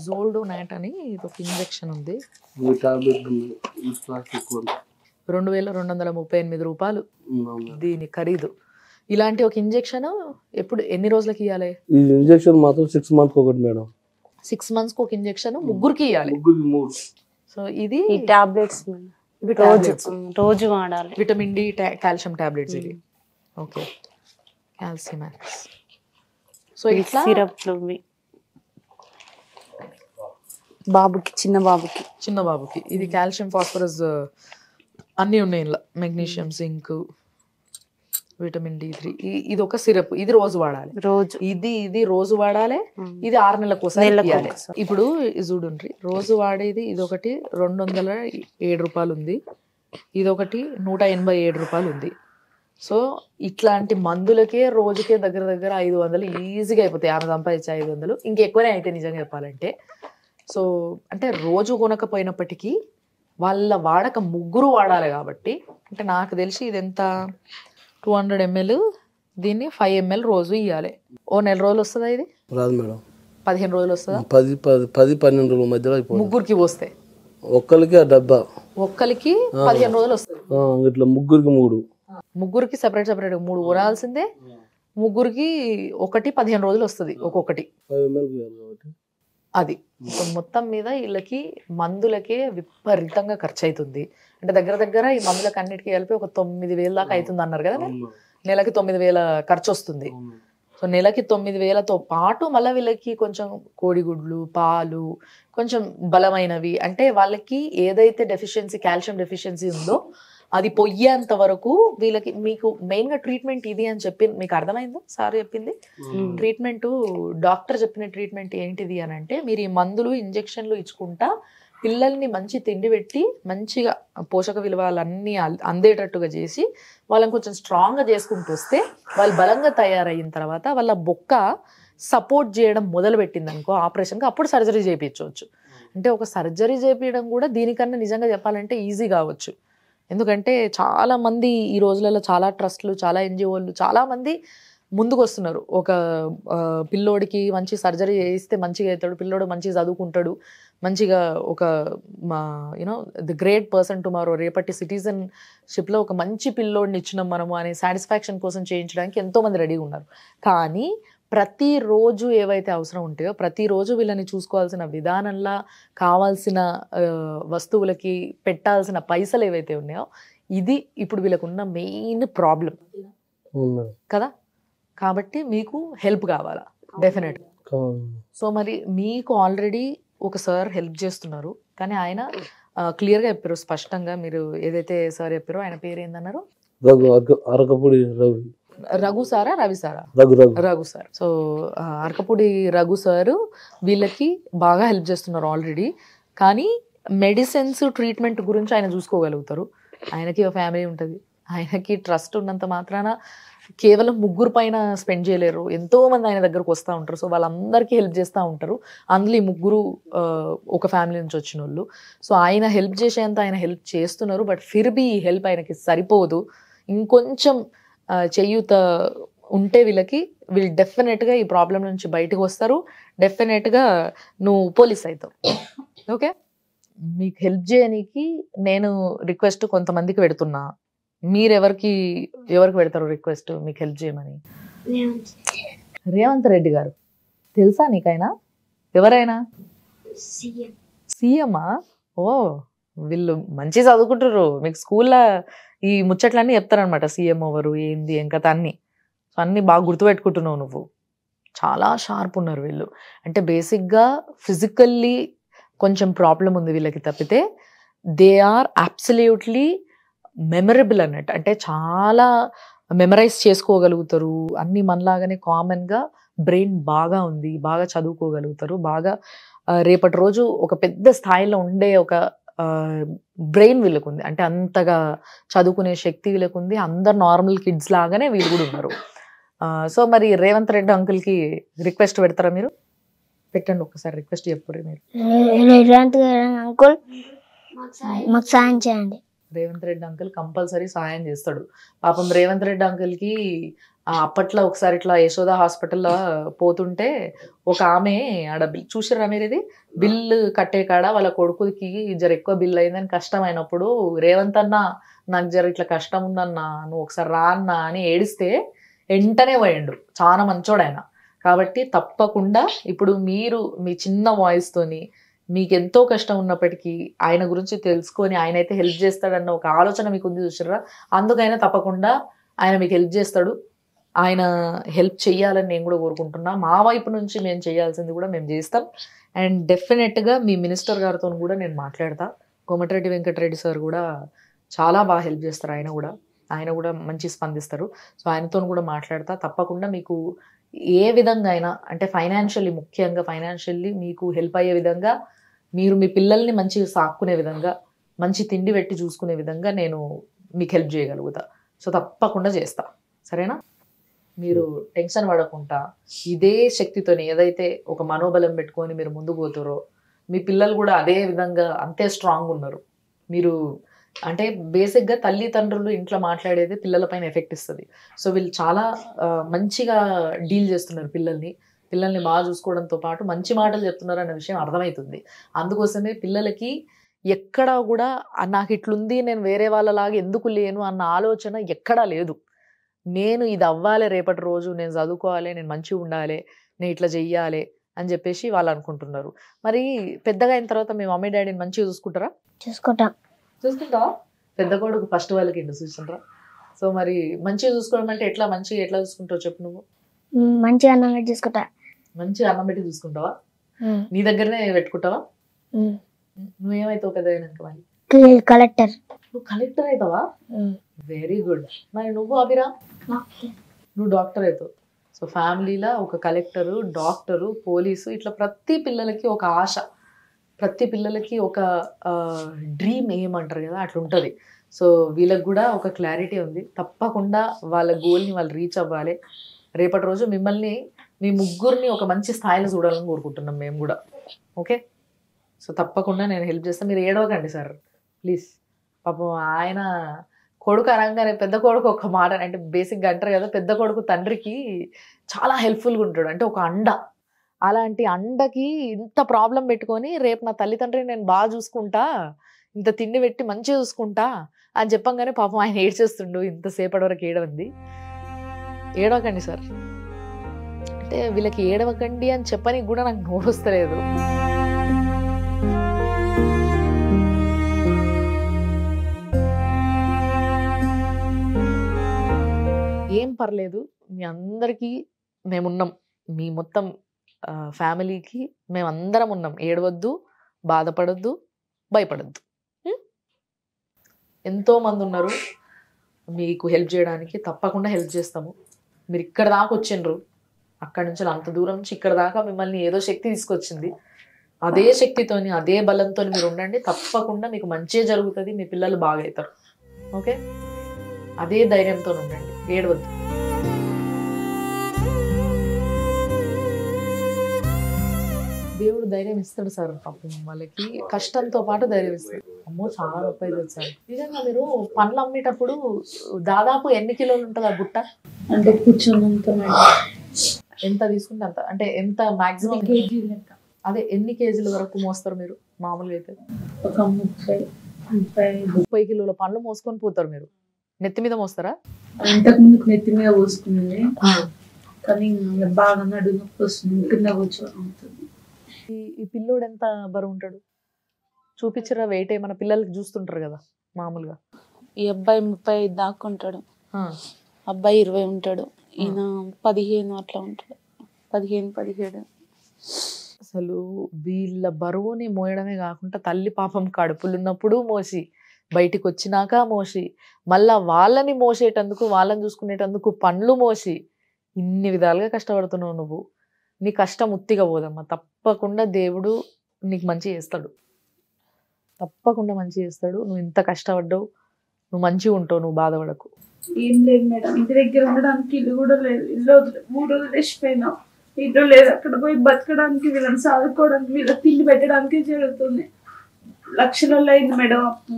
జోల్డోనాట్ అని ఒక ఇంజక్షన్ ఉంది, 2,238 రూపాయలు దీని ఖరీదు. ఇలాంటి ఒక ఇంజక్షన్ ఎన్ని రోజులకి ఇవ్వాలి? ఈ ఇంజక్షన్ మాత్రం 6 months ఒకటి మేడం. 6 months ఒక ఇంజక్షన్ ముగ్గురికి ఇవ్వాలి. సో ఇది టాబ్లెట్స్ రోజు వాడాలి. విటమిన్ డి, కాల్షియం టాబ్లెట్స్ ఇవి. ఓకే, కాల్సిమాక్స్. సో ఇట్లా సిరప్లు బాబుకి, చిన్న బాబుకి ఇది కాల్షియం, ఫాస్ఫరస్ అన్నీ ఉన్నాయి ఇందులో. Magnesium, zinc, vitamin D3. ఇది ఒక సిరప్, ఇది రోజు వాడాలి. ఇది రోజు వాడాలి. ఇది 6 నెలలకు ఒకసారి. ఇప్పుడు చూడండి, రోజు వాడేది ఇదొకటి 207 రూపాయలు ఉంది, ఇదొకటి 187 రూపాయలు ఉంది. సో ఇట్లాంటి మందులకే రోజుకే దగ్గర దగ్గర 500 ఈజీగా అయిపోతాయి. ఆమె సంపాదించే 500 ఇంకెక్కువనే అయితే నిజంగా చెప్పాలంటే. సో అంటే రోజు కొనకపోయినప్పటికీ వాళ్ళ వాడక ముగ్గురు వాడాలి కాబట్టి, అంటే నాకు తెలిసి ఇది ఎంత 200 ml, దీన్ని 5 ml రోజు ఇవ్వాలి. ఓ నెల రోజులు వస్తుందా ఇది? రాదు మేడం. 15 రోజులు వస్తుందా? 10-12 రోజుల మధ్యలో అయిపోతుంది. ముగ్గురికి పోస్తే ఒక్కరికి ఆ డబ్బా, ఒక్కరికి 15 రోజులు వస్తుంది. ఇట్లా ముగ్గురికి 3, ముగ్గురికి సెపరేట్ 3 ఊరాల్సిందే. ముగ్గురికి ఒకటి 15 రోజులు వస్తుంది ఒక్కొక్కటి. 5 ml కాబట్టి అది మొత్తం మీద వీళ్ళకి మందులకే విపరీతంగా ఖర్చు అవుతుంది. అంటే దగ్గర దగ్గర ఈ మందులకు అన్నిటికీ కలిపి ఒక 9,000 దాకా అవుతుంది అన్నారు కదా. నెలకి 9,000 ఖర్చు వస్తుంది. సో నెలకి 9,000తో పాటు మళ్ళీ వీళ్ళకి కొంచెం కోడిగుడ్లు, పాలు, కొంచెం బలమైనవి, అంటే వాళ్ళకి ఏదైతే డెఫిషియన్సీ, కాల్షియం డెఫిషియన్సీ ఉందో అది పొయ్యేంత వరకు వీళ్ళకి. మీకు మెయిన్గా ట్రీట్మెంట్ ఇది అని చెప్పి మీకు అర్థమైందో సార్ చెప్పింది? ట్రీట్మెంట్, డాక్టర్ చెప్పిన ట్రీట్మెంట్ ఏంటిది అని అంటే, మీరు ఈ మందులు ఇంజెక్షన్లు ఇచ్చుకుంటా పిల్లల్ని మంచి తిండి పెట్టి మంచిగా పోషక విలువలన్నీ అందేటట్టుగా చేసి వాళ్ళని కొంచెం స్ట్రాంగ్గా చేసుకుంటూ వస్తే వాళ్ళు బలంగా తయారయిన తర్వాత వాళ్ళ బొక్క సపోర్ట్ చేయడం మొదలు పెట్టింది అనుకో ఆపరేషన్కి, అప్పుడు సర్జరీ చేయించవచ్చు. అంటే ఒక సర్జరీ చేయించడం కూడా దీనికన్నా నిజంగా చెప్పాలంటే ఈజీ కావచ్చు. ఎందుకంటే చాలా మంది ఈ రోజులలో, చాలా ట్రస్ట్లు, చాలా ఎన్జిఓలు, చాలా మంది ముందుకు వస్తున్నారు. ఒక పిల్లోడికి మంచి సర్జరీ చేయిస్తే మంచిగా అవుతాడు, పిల్లోడు మంచిగా చదువుకుంటాడు, మంచిగా ఒక ది గ్రేట్ పర్సన్ టుమారో, రేపటి సిటిజన్షిప్లో ఒక మంచి పిల్లోడిని ఇచ్చినాం మనము అనే సాటిస్ఫాక్షన్ కోసం చేయించడానికి ఎంతోమంది రెడీగా ఉన్నారు. కానీ ప్రతిరోజు ఏవైతే అవసరం ఉంటాయో, ప్రతిరోజు వీళ్ళని చూసుకోవాల్సిన విధానంలా కావాల్సిన వస్తువులకి పెట్టాల్సిన పైసలు ఏవైతే ఉన్నాయో, ఇది ఇప్పుడు వీళ్ళకున్న మెయిన్ ప్రాబ్లం కదా. కాబట్టి మీకు హెల్ప్ కావాలా డెఫినెట్. సో మరి మీకు ఆల్రెడీ ఒక సార్ హెల్ప్ చేస్తున్నారు, కానీ ఆయన క్లియర్గా చెప్పారు స్పష్టంగా. మీరు ఏదైతే సార్ చెప్పారో ఆయన పేరు ఏందన్నారు? అరకపూడి రవి. రఘు సారా, రవి సారా? Raghu sir. So Arekapudi Raghu sir వీళ్ళకి బాగా హెల్ప్ చేస్తున్నారు ఆల్రెడీ. కానీ మెడిసిన్స్, ట్రీట్మెంట్ గురించి ఆయన చూసుకోగలుగుతారు. ఆయనకి ఒక ఫ్యామిలీ ఉంటుంది, ఆయనకి ట్రస్ట్ ఉన్నంత మాత్రాన కేవలం 3 పైన స్పెండ్ చేయలేరు. ఎంతో మంది ఆయన దగ్గరకు వస్తూ ఉంటారు. సో వాళ్ళందరికీ హెల్ప్ చేస్తూ ఉంటారు. అందులో ఈ 3 ఒక ఫ్యామిలీ నుంచి వచ్చిన వాళ్ళు. సో ఆయన హెల్ప్ చేసేంత ఆయన హెల్ప్ చేస్తున్నారు. బట్ ఫిర్బీ ఈ హెల్ప్ ఆయనకి సరిపోదు. ఇంకొంచెం చేయూత ఉంటే వీళ్ళు డెఫినెట్గా ఈ ప్రాబ్లం నుంచి బయటకు వస్తారు. డెఫినెట్గా నువ్వు పోలీస్ అవుతావు. ఓకే, మీకు హెల్ప్ చేయడానికి నేను రిక్వెస్ట్ కొంతమందికి పెడుతున్నా. మీరు ఎవరికి పెడతారు రిక్వెస్ట్ మీకు హెల్ప్ చేయమని? రేవంత్ రెడ్డి గారు తెలుసా నీకైనా? ఎవరైనా? సీఎమ్మా? ఓ, వీళ్ళు మంచి చదువుకుంటారు. మీకు స్కూల్లో ఈ ముచ్చట్లన్నీ చెప్తారనమాట. సీఎం ఎవరు, ఏంది, ఏం కథ అన్నీ. సో అన్నీ బాగా గుర్తుపెట్టుకుంటున్నావు నువ్వు. చాలా షార్ప్ ఉన్నారు వీళ్ళు. అంటే బేసిక్గా ఫిజికల్లీ కొంచెం ప్రాబ్లం ఉంది వీళ్ళకి తప్పితే దే ఆర్ అబ్సల్యూట్లీ మెమరబుల్ అన్నట్టు. అంటే చాలా మెమరైజ్ చేసుకోగలుగుతారు అన్నీ. మనలాగానే కామన్గా బ్రెయిన్ బాగా ఉంది, బాగా చదువుకోగలుగుతారు, బాగా రేపటి రోజు ఒక పెద్ద స్థాయిలో ఉండే ఒక బ్రెయిన్ వీళ్ళకు ఉంది. అంటే అంతగా చదువుకునే శక్తి వీళ్ళకు ఉంది. అందరు నార్మల్ కిడ్స్ లాగానే వీళ్ళు కూడా ఉన్నారు. సో మరి రేవంత్ రెడ్డి అంకుల్కి రిక్వెస్ట్ పెడతారా మీరు? పెట్టండి ఒక్కసారి రిక్వెస్ట్ చెప్పుర్రి మీరు. రేవంత్ అంకుల్ మాకు సాయం చేయండి. రేవంత్ రెడ్డి అంకుల్ కంపల్సరీ సహాయం చేస్తాడు. పాపం రేవంత్ రెడ్డి అంకుల్కి అప్పట్లో ఒకసారి ఇట్లా యశోద హాస్పిటల్లో పోతుంటే ఒక ఆమె ఆడ బిల్ చూసిర్రా మీరు? ఇది బిల్లు కట్టే కాడ వాళ్ళ కొడుకుకి జర ఎక్కువ బిల్ అయిందని కష్టం అయినప్పుడు రేవంత్ అన్న నాకు జర ఇట్లా కష్టం ఉందన్నా నువ్వు ఒకసారి రా అన్నా అని ఏడిస్తే వెంటనే పోయిండు. చాలా మంచోడు ఆయన. కాబట్టి తప్పకుండా ఇప్పుడు మీరు మీ చిన్న వాయిస్తోని మీకు ఎంతో కష్టం ఉన్నప్పటికీ ఆయన గురించి తెలుసుకొని ఆయన అయితే హెల్ప్ చేస్తాడన్న ఒక ఆలోచన మీకు ఉంది చూసారా, అందుకైనా తప్పకుండా ఆయన మీకు హెల్ప్ చేస్తాడు. ఆయన హెల్ప్ చేయాలని నేను కూడా కోరుకుంటున్నా. మా వైపు నుంచి మేము చేయాల్సింది కూడా మేము చేస్తాం. అండ్ డెఫినెట్గా మీ మినిస్టర్ గారితో కూడా నేను మాట్లాడతా. కోమటిరెడ్డి వెంకటరెడ్డి సార్ కూడా చాలా బాగా హెల్ప్ చేస్తారు. ఆయన కూడా మంచి స్పందిస్తారు. సో ఆయనతో కూడా మాట్లాడతా. తప్పకుండా మీకు ఏ విధంగా అయినా, అంటే ఫైనాన్షియల్లీ, ముఖ్యంగా ఫైనాన్షియల్లీ మీకు హెల్ప్ అయ్యే విధంగా, మీరు మీ పిల్లల్ని మంచిగా సాక్కునే విధంగా, మంచి తిండి పెట్టి చూసుకునే విధంగా నేను మీకు హెల్ప్ చేయగలుగుతా. సో తప్పకుండా చేస్తా, సరేనా? మీరు టెన్షన్ పడకుండా ఇదే శక్తితోని ఏదైతే ఒక మనోబలం పెట్టుకొని మీరు ముందుకు పోతారో మీ పిల్లలు కూడా అదే విధంగా అంతే స్ట్రాంగ్ ఉన్నారు. మీరు అంటే బేసిక్గా తల్లిదండ్రులు ఇంట్లో మాట్లాడేది పిల్లలపైన ఎఫెక్ట్ ఇస్తుంది. సో వీళ్ళు చాలా మంచిగా డీల్ చేస్తున్నారు పిల్లల్ని బాగా చూసుకోవడంతో పాటు మంచి మాటలు చెప్తున్నారు అనే విషయం అర్థమవుతుంది. అందుకోసమే పిల్లలకి ఎక్కడా కూడా నాకు ఇట్లుంది, నేను వేరే వాళ్ళలాగా ఎందుకు లేను అన్న ఆలోచన ఎక్కడా లేదు. నేను ఇది అవ్వాలి, రేపటి రోజు నేను చదువుకోవాలి, నేను మంచిగా ఉండాలి, నేను ఇట్లా చెయ్యాలి అని చెప్పేసి వాళ్ళు అనుకుంటున్నారు. మరి పెద్దగా అయిన తర్వాత మీ మమ్మీ డాడీని మంచిగా చూసుకుంటారా? చూసుకుంటావా? పెద్ద కొడుకు ఫస్ట్ వాళ్ళకి ఇండు చూసుకుంటారా? సో మరి మంచిగా చూసుకోవడం అంటే ఎట్లా చూసుకుంటావు చెప్పు నువ్వు? మంచిగా అన్నం పెట్టి చూసుకుంటా. మంచిగా అన్నం పెట్టి చూసుకుంటావా? నీ దగ్గరనే పెట్టుకుంటావా? నువ్వేమైతావు పెద్ద అయినాక? మరి కలెక్టర్. నువ్వు కలెక్టర్ అవుతావా? Very good. మరి నువ్వు అభిరా? నువ్వు డాక్టర్ అవుతావు. సో ఫ్యామిలీలో ఒక కలెక్టరు, డాక్టరు, పోలీసు, ఇట్లా ప్రతి పిల్లలకి ఒక ఆశ, ప్రతి పిల్లలకి ఒక డ్రీమ్ ఏమంటారు కదా అట్లా ఉంటుంది. సో వీళ్ళకి కూడా ఒక క్లారిటీ ఉంది. తప్పకుండా వాళ్ళ గోల్ని వాళ్ళు రీచ్ అవ్వాలి. రేపటి రోజు మిమ్మల్ని మీ ముగ్గురిని ఒక మంచి స్థాయిలో చూడాలని కోరుకుంటున్నాం మేము కూడా. ఓకే, సో తప్పకుండా నేను హెల్ప్ చేస్తాను. మీరు ఏడవకండి సార్ ప్లీజ్. పాపం ఆయన కొడుకు అనగానే పెద్ద కొడుకు ఒక మాట అంటే బేసిక్గా అంటారు కదా, పెద్ద కొడుకు తండ్రికి చాలా హెల్ప్ఫుల్గా ఉంటాడు, అంటే ఒక అండ. అలాంటి అండకి ఇంత ప్రాబ్లం పెట్టుకొని రేపు నా తల్లిదండ్రిని నేను బాగా చూసుకుంటా, ఇంత తిండి పెట్టి మంచిగా చూసుకుంటా అని చెప్పంగానే పాపం ఆయన ఏడ్చేస్తుండు. ఇంతసేపటి వరకు ఏడవంది. ఏడవకండి సార్ అంటే వీళ్ళకి ఏడవకండి అని చెప్పని కూడా నాకు నోరు వస్తలేదు. ఏం పర్లేదు, మీ అందరికీ మేమున్నాం, మీ మొత్తం ఫ్యామిలీకి మేమందరం ఉన్నాం. ఏడవద్దు, బాధపడద్దు, భయపడద్దు. ఎంతోమంది ఉన్నారు మీకు హెల్ప్ చేయడానికి, తప్పకుండా హెల్ప్ చేస్తాము. మీరు ఇక్కడ దాకా వచ్చిండ్రు, అక్కడి నుంచి అంత దూరం నుంచి ఇక్కడ దాకా మిమ్మల్ని ఏదో శక్తి తీసుకొచ్చింది. అదే శక్తితోని అదే బలంతో మీరు ఉండండి, తప్పకుండా మీకు మంచిగా జరుగుతుంది, మీ పిల్లలు బాగా అవుతారు. ఓకే, అదే ధైర్యంతో ఉండండి, ఏడవద్దు. దేవుడు ధైర్యం ఇస్తాడు సార్. పాపం వాళ్ళకి కష్టంతో పాటు ధైర్యం ఇస్తాడు. అమ్మో చాలా నొప్పి అవుతుంది సార్. నిజంగా మీరు పండ్లు అమ్మేటప్పుడు దాదాపు ఎన్ని కిలోలు ఉంటుంది ఆ బుట్ట? అంటే కూర్చొన్నంత ఎంత తీసుకుంటే అంత, అంటే ఎంత మాక్సిమం కేజీలు లెక్క. అదే ఎన్ని కేజీల వరకు మోస్తారు మీరు మామూలుగా అయితే? ఒక 30 కిలోల పండ్లు మోసుకొని పోతారు మీరు. నెత్తి మీద మోస్తారా? ఇంతకు ముందుకు నెత్తి మీద పోసుకునేది, కానీ బాగా నడుము నొప్పి వస్తుంది, కింద కూర్చోవుతుంది. ఈ పిల్లోడు ఎంత బరువు ఉంటాడు చూపించరా? వెయిట్ ఏమన్నా పిల్లలకి చూస్తుంటారు కదా మామూలుగా? ఈ అబ్బాయి 35 దాకా ఉంటాడు, అబ్బాయి 20 ఉంటాడు, ఈయన 15 అట్లా ఉంటాడు, 15-17. అసలు వీళ్ళ బరువుని మోయడమే కాకుండా తల్లి పాపం కడుపులు ఉన్నప్పుడు మోసి, బయటికి వచ్చినాక మోసి, మళ్ళా వాళ్ళని మోసేటందుకు, వాళ్ళని చూసుకునేటందుకు పండ్లు మోసి, ఇన్ని విధాలుగా కష్టపడుతున్నావు నువ్వు. నీ కష్టం ఉత్తిగా పోదమ్మా. తప్పకుండా దేవుడు నీకు మంచి చేస్తాడు, తప్పకుండా మంచి చేస్తాడు. నువ్వు ఇంత కష్టపడ్డావు, నువ్వు మంచిగా ఉంటావు, నువ్వు బాధపడకు. ఏం లేదు మేడం, ఇంటి దగ్గర ఉండడానికి ఇల్లు కూడా లేదు. ఇల్లు 3 రోజులు వేసిపోయినా, ఇల్లు లేదు. అక్కడ పోయి బతకడానికి, వీళ్ళని చదువుకోవడానికి, వీళ్ళకి తిండి పెట్టడానికి జరుగుతుంది. లక్షలలో అయింది మేడం అప్పు.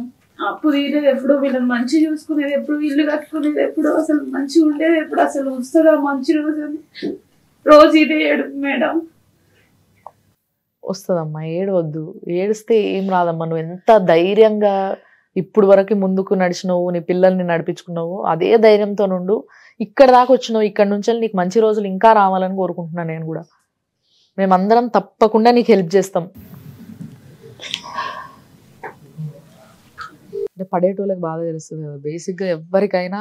అప్పు తీరేది ఎప్పుడు, వీళ్ళని మంచిగా చూసుకునేది ఎప్పుడు, ఇల్లు కట్టుకునేది ఎప్పుడు, అసలు మంచిగా ఉండేది ఎప్పుడు, అసలు వస్తుందా మంచి రోజు అని రోజు ఇదే ఏడుపు మేడం. వస్తుందమ్మా, ఏడవద్దు. ఏడిస్తే ఏం రాదమ్మా. నువ్వు ఎంత ధైర్యంగా ఇప్పుడు వరకు ముందుకు నడిచినావు, నీ పిల్లల్ని నడిపించుకున్నావు, అదే ధైర్యంతో నుండు ఇక్కడ దాకా వచ్చినావు. ఇక్కడ నుంచి నీకు మంచి రోజులు ఇంకా రావాలని కోరుకుంటున్నాను నేను కూడా. మేమందరం తప్పకుండా నీకు హెల్ప్ చేస్తాం. అంటే పడేటోళ్ళకి బాధ తెలుస్తుంది కదా. బేసిక్గా ఎవరికైనా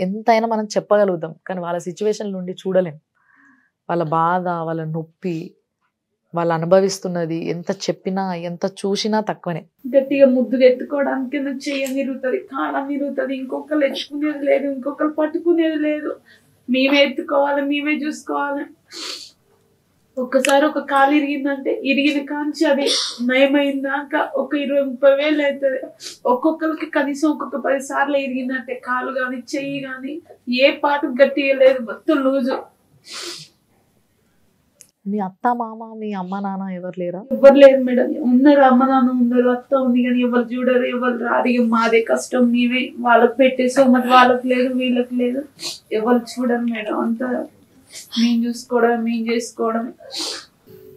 ఎంతైనా మనం చెప్పగలుగుతాం, కానీ వాళ్ళ సిచ్యువేషన్ నుండి చూడలేం. వాళ్ళ బాధ, వాళ్ళ నొప్పి, వాళ్ళు అనుభవిస్తున్నది ఎంత చెప్పినా ఎంత చూసినా తక్కువనే. గట్టిగా ముద్దుగా ఎత్తుకోవడానికి చెయ్యం తిరుగుతుంది, కాలం తిరుగుతుంది, ఇంకొకరు ఎత్తుకునేది లేదు, ఇంకొకరు పట్టుకునేది లేదు. మేమే ఎత్తుకోవాలి, మేమే చూసుకోవాలి. ఒక్కసారి ఒక కాలు ఇరిగిందంటే ఇరిగిన కాంచి అది నయమైందాక ఒక 20-30 వేలు అవుతుంది. ఒక్కొక్కరికి కనీసం ఒక్కొక్క 10 సార్లు ఇరిగిందంటే కాలు కానీ చెయ్యి కానీ ఏ పాటు గట్టిగా లేదు, మొత్తం లూజు. మీ అత్త మామ మీ అమ్మ నాన్న ఎవరు లేరా? ఎవరు లేరు మేడం. ఉన్నారు, అమ్మ నాన్న ఉన్నారు, అత్త ఉంది, కానీ ఎవరు చూడరు, ఎవరు రారు. ఇక మాదే కష్టం, మేమే వాళ్ళకి పెట్టేసో మరి వాళ్ళకి లేదు వీళ్ళకి లేదు, ఎవరు చూడరు మేడం. అంతా మేము చూసుకోవడం మేము చేసుకోవడం.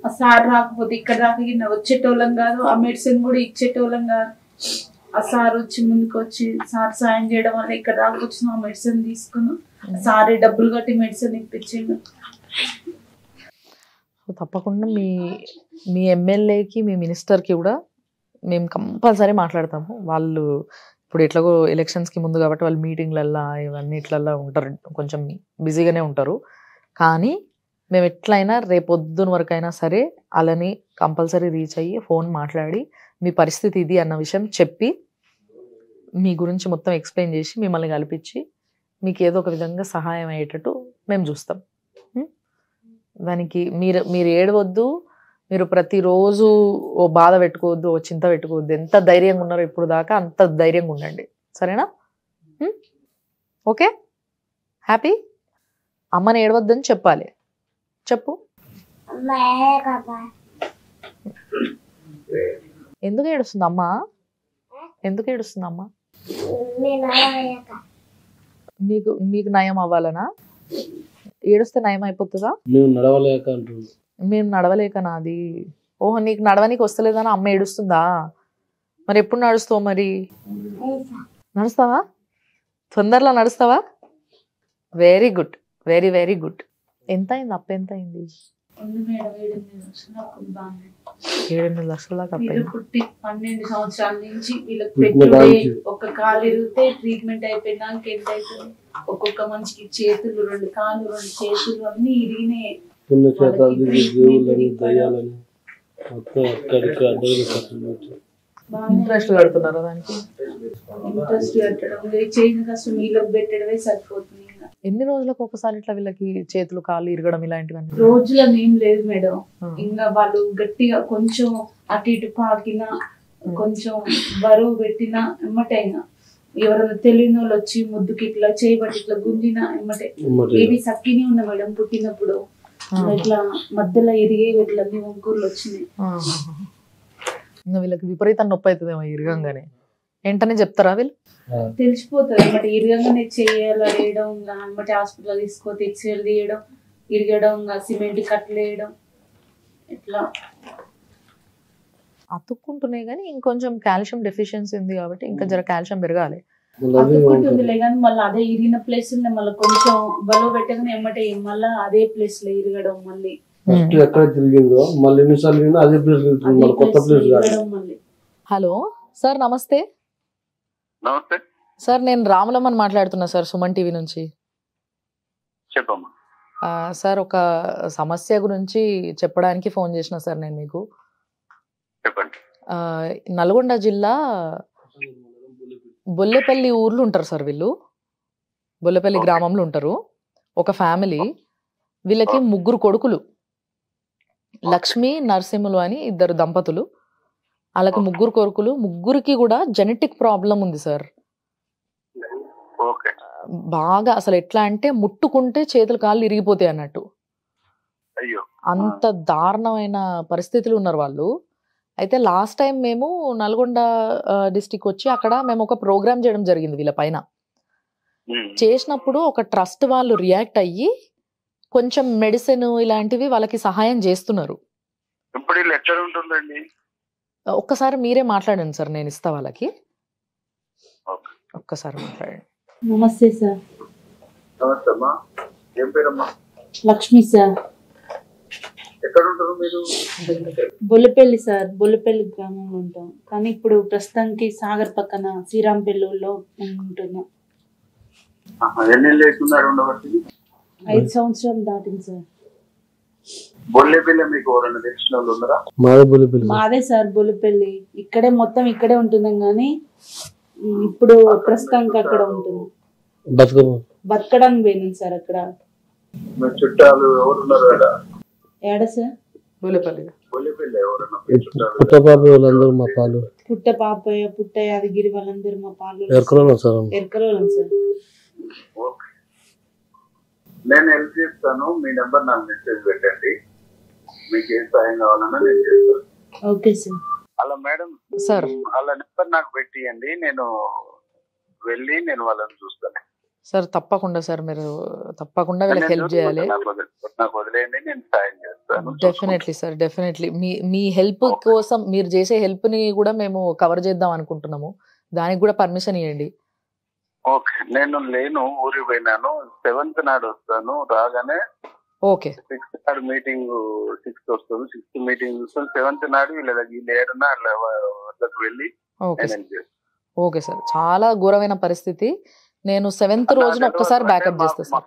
ఆ సార్ రాకపోతే ఇక్కడ రాక వచ్చేటోళ్ళం కాదు, ఆ మెడిసిన్ కూడా ఇచ్చేటోళ్ళం కాదు. ఆ సార్ వచ్చి ముందుకు వచ్చి సార్ సాయం చేయడం వల్ల ఇక్కడ రాకొచ్చిన ఆ మెడిసిన్ తీసుకున్నాం. సారే డబ్బులు కట్టి మెడిసిన్ ఇప్పించిండు. తప్పకుండా మీ ఎమ్మెల్యేకి మీ మినిస్టర్కి కూడా మేము కంపల్సరీ మాట్లాడతాము. వాళ్ళు ఇప్పుడు ఎట్లాగో ఎలక్షన్స్కి ముందు కాబట్టి వాళ్ళు మీటింగ్లల్లో ఇవన్నీ ఇట్లల్లో ఉంటారు, కొంచెం బిజీగానే ఉంటారు. కానీ మేము ఎట్లయినా రేపొద్దున వరకైనా సరే అలాని కంపల్సరీ రీచ్ అయ్యి ఫోన్ మాట్లాడి మీ పరిస్థితి ఇది అన్న విషయం చెప్పి మీ గురించి మొత్తం ఎక్స్ప్లెయిన్ చేసి మిమ్మల్ని కల్పించి మీకు ఏదో ఒక విధంగా సహాయం అయ్యేటట్టు మేము చూస్తాం. దానికి మీరు ఏడవద్దు, మీరు ప్రతిరోజు ఓ బాధ పెట్టుకోవద్దు, ఓ చింత పెట్టుకోవద్దు. ఎంత ధైర్యంగా ఉన్నారో ఇప్పుడు దాకా అంత ధైర్యంగా ఉండండి, సరేనా? Okay, happy. అమ్మని ఏడవద్దని చెప్పాలి, చెప్పు. ఎందుకు ఏడుస్తుంది అమ్మ? ఎందుకు ఏడుస్తుంది అమ్మ? మీకు నయం అవ్వాలనా? ఏడుస్తే నయం అయిపోతుందా? మేము నడవలేక నాది. ఓహో, నీకు నడవనికి వస్తలేదని అమ్మ ఏడుస్తుందా? మరి ఎప్పుడు నడుస్తావు? మరి నడుస్తావా? తొందరలో నడుస్తావా? Very good, very very good. ఎంత అయింది అప్పు? ఎంత అయింది? 7-8 లక్షల దాకా అప్పు. పుట్టి 12 సంవత్సరాల నుంచి వీళ్ళకి పెట్టుడే ఒక కాలు ఇరిగితే ట్రీట్మెంట్ అయిపోయినాక ఎంత అవుతుంది? ఒక్కొక్క మనిషికి చేతులు, 2 కాళ్ళు 2 చేతులు అన్ని ఇరిగినాయి. ఇంట్రెస్ట్ కడుతున్నారా దానికి? ఇంట్రెస్ట్ కట్టడం, చేసిన కష్టం వీళ్ళకి పెట్టడమే సరిపోతుంది. ఎన్ని రోజులకు ఒకసారి ఇట్లా వీళ్ళకి చేతులు కాళ్ళు ఇరగడం ఇలాంటివన్నీ? రోజులని ఏం లేదు మేడం. ఇంకా వాళ్ళు గట్టిగా కొంచెం అటు ఇటు పాకినా, కొంచెం బరువు పెట్టినా ఎమ్మటైనా, ఎవరైనా తెలియని వాళ్ళు వచ్చి ముద్దుకి ఇట్లా చేయబట్టి ఇట్లా గుంజినా ఎమ్మటే. ఏవి సక్కినే ఉన్నా మేడం పుట్టినప్పుడు, ఇట్లా మధ్యలో ఇరిగే ఇట్లా వంకూర్లు వచ్చినాయి. ఇంకా వీళ్ళకి విపరీతం నొప్పి అవుతుందేమో ఇరగంగానే. వెంటనే చెప్తారా వీళ్ళు? తెలిసిపోతుంది అన్నమాట. ఇరగంగానే చేయాలి వేయడం, అన్నమాట హాస్పిటల్ తీసుకోతే ఎక్స్రేలు తీయడం, ఇరగడం, సిమెంట్ కట్టలు వేయడం, ఇట్లా అతుక్కుంటున్నాయి. కానీ ఇంకొంచెం కాల్షియం డెఫిషియన్సీ ఉంది కాబట్టి ఇంకా జర కాల్షియం పెరగాలి. అతుక్కుంటుందిలే కానీ మళ్ళీ అదే ఇరిగిన ప్లేస్ మళ్ళీ కొంచెం బలం పెట్టగానే ఎమ్మటే మళ్ళీ అదే ప్లేస్ లో ఇరగడం, మళ్ళీ ఎక్కడ తిరిగిందో మళ్ళీ ఎన్నిసార్లు అదే ప్లేస్ కొత్త ప్లేస్. హలో సార్, నమస్తే. నమస్తే సార్, నేను రాములమ్మని మాట్లాడుతున్నా సార్, సుమన్ టీవీ నుంచి. చెప్పమ్మా. సార్, ఒక సమస్య గురించి చెప్పడానికి ఫోన్ చేసిన సార్ నేను మీకు. చెప్పండి. నల్గొండ జిల్లా బొల్లెపల్లి ఊర్లు ఉంటారు సార్ వీళ్ళు. బొల్లెపల్లి గ్రామంలో ఉంటారు. ఒక ఫ్యామిలీ, వీళ్ళకి 3 కొడుకులు, లక్ష్మి నరసింహులు అని 2 దంపతులు. వాళ్ళకి 3 కొడుకులు, 3కి కూడా జెనెటిక్ ప్రాబ్లం ఉంది సార్. బాగా అసలు ఎట్లా అంటే ముట్టుకుంటే చేతులు కాళ్ళు ఇరిగిపోతాయి అన్నట్టు. అంత దారుణమైన పరిస్థితులు ఉన్నారు వాళ్ళు. అయితే లాస్ట్ టైం మేము నల్గొండ డిస్టిక్ వచ్చి అక్కడ మేము ఒక ప్రోగ్రామ్ చేయడం జరిగింది వీళ్ళ పైన. చేసినప్పుడు ఒక ట్రస్ట్ వాళ్ళు రియాక్ట్ అయ్యి కొంచెం మెడిసిన్ ఇలాంటివి వాళ్ళకి సహాయం చేస్తున్నారు. ఒక్కసారి మీరే మాట్లాడండి సార్, నేను ఇస్తా వాళ్ళకి. ఒక్కసారి మాట్లాడండి. నమస్తే సార్. నమస్తే అమ్మా. ఏం పేరమ్మా? లక్ష్మి సార్. ఎక్కడ ఉంటారు మీరు? బొల్లపల్లి సార్, బొల్లపల్లి గ్రామంలో ఉంటాం. కానీ ఇప్పుడు ప్రస్తుతానికి సాగర్ పక్కన శ్రీరాంపల్లిలో ఉంటున్నాం. ఎన్ని అవుతున్నారు ఉండబట్టి? 5 సంవత్సరాలు దాటింది సార్. బొల్లెపల్లి మీకు ఎవరైనా తెలిసిన వాళ్ళు ఉన్నారా? మాదే సార్ బొల్లపల్లి. ఇక్కడే మొత్తం ఇక్కడే ఉంటున్నాం కానీ ఇప్పుడు ప్రస్తుతానికి అక్కడ ఉంటుంది. బతకడానికి పోయినాం సార్. అక్కడ చుట్టాలు ఎవరున్నారు? ఏడ సార్ బోలేపల్లి. బొల్లిపల్లి ఎవరన్నా చుట్టాలు పుట్టపాప వాళ్ళందరూ మా పాలు పుట్ట పాపయ్య పుట్ట యాదగిరి వాళ్ళందరూ మా పాలు ఎరకలో సార్. ఎరకలోలం సార్. ఓకే, నేను హెల్ప్ చేస్తాను. మీ నెంబర్ నాకు మెసేజ్ పెట్టండి, మీకు ఏ సాయం కావాలన్నా నేను చేస్తాను. Okay sir. అలా మేడం సార్. వాళ్ళ నెంబర్ నాకు పెట్టియండి, నేను వెళ్ళి నేను వాళ్ళని చూస్తాను. సార్ తప్పకుండా సార్, మీరు తప్పకుండా వీళ్ళకి హెల్ప్ చేయాలి. నాకు వదిలేయండి, నేను సాయం చేస్తాను. డెఫినెట్లీ సార్, డెఫినెట్లీ మీ హెల్ప్ కోసం, మీరు చేసే హెల్ప్ ని కూడా మేము కవర్ చేద్దాం అనుకుంటున్నాము. దానికి కూడా పర్మిషన్ ఇవ్వండి. ఓకే, నేను లేను, ఊరికి పోయినాను. 7th నాడు వస్తాను. రాగానే ఓకే 6th నాడు మీటింగ్, 6th వస్తుంది. 6th మీటింగ్ చూస్తాను. 7th నాడు వీళ్ళ దగ్గర ఏడున్నా వద్దకు వెళ్ళి ఓకే నేను సార్. help చేస్తాను. ఓకే సార్, చాలా ఘోరమైన పరిస్థితి. నేను 7th రోజున ఒక్కసారి బ్యాకప్ చేస్తాను సార్.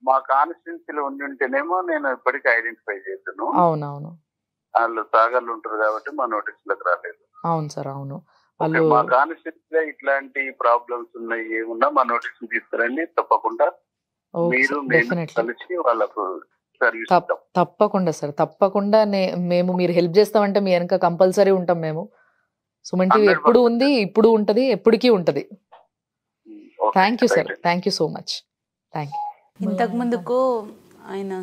మా కాన్స్టిట్యున్సీలో ఉంటేనేమో నేను ఇప్పటికీ ఐడెంటిఫై చేస్తాను. అవునవును, వాళ్ళు సాగర్లు ఉంటారు కాబట్టి మా నోటీసులకు రాలేదు. అవును సార్, అవును. ఓకే, వాళ్ళు మా కాన్స్టిట్యున్సీలో ఇట్లాంటి ప్రాబ్లమ్స్ ఉన్నాయి, ఏమున్నా మా నోటీస్ తీసుకురండి. తప్పకుండా ఓకే మీరు సార్, నేను డెఫినెట్లీ కలిసి వాళ్ళకు సర్వీస్ ఇస్తాం. తప్పకుండా సార్, తప్పకుండా మేము మీరు హెల్ప్ చేస్తామంటే మీ వెనక కంపల్సరీ ఉంటాం మేము. సుమన్ టీవీ ఎప్పుడు ఉంది, ఇప్పుడు ఉంటది, ఎప్పటికీ ఉంటది. Okay, thank you sir, right. Thank you so much. Thank you. ఇంతకు ముందుకు ఆయన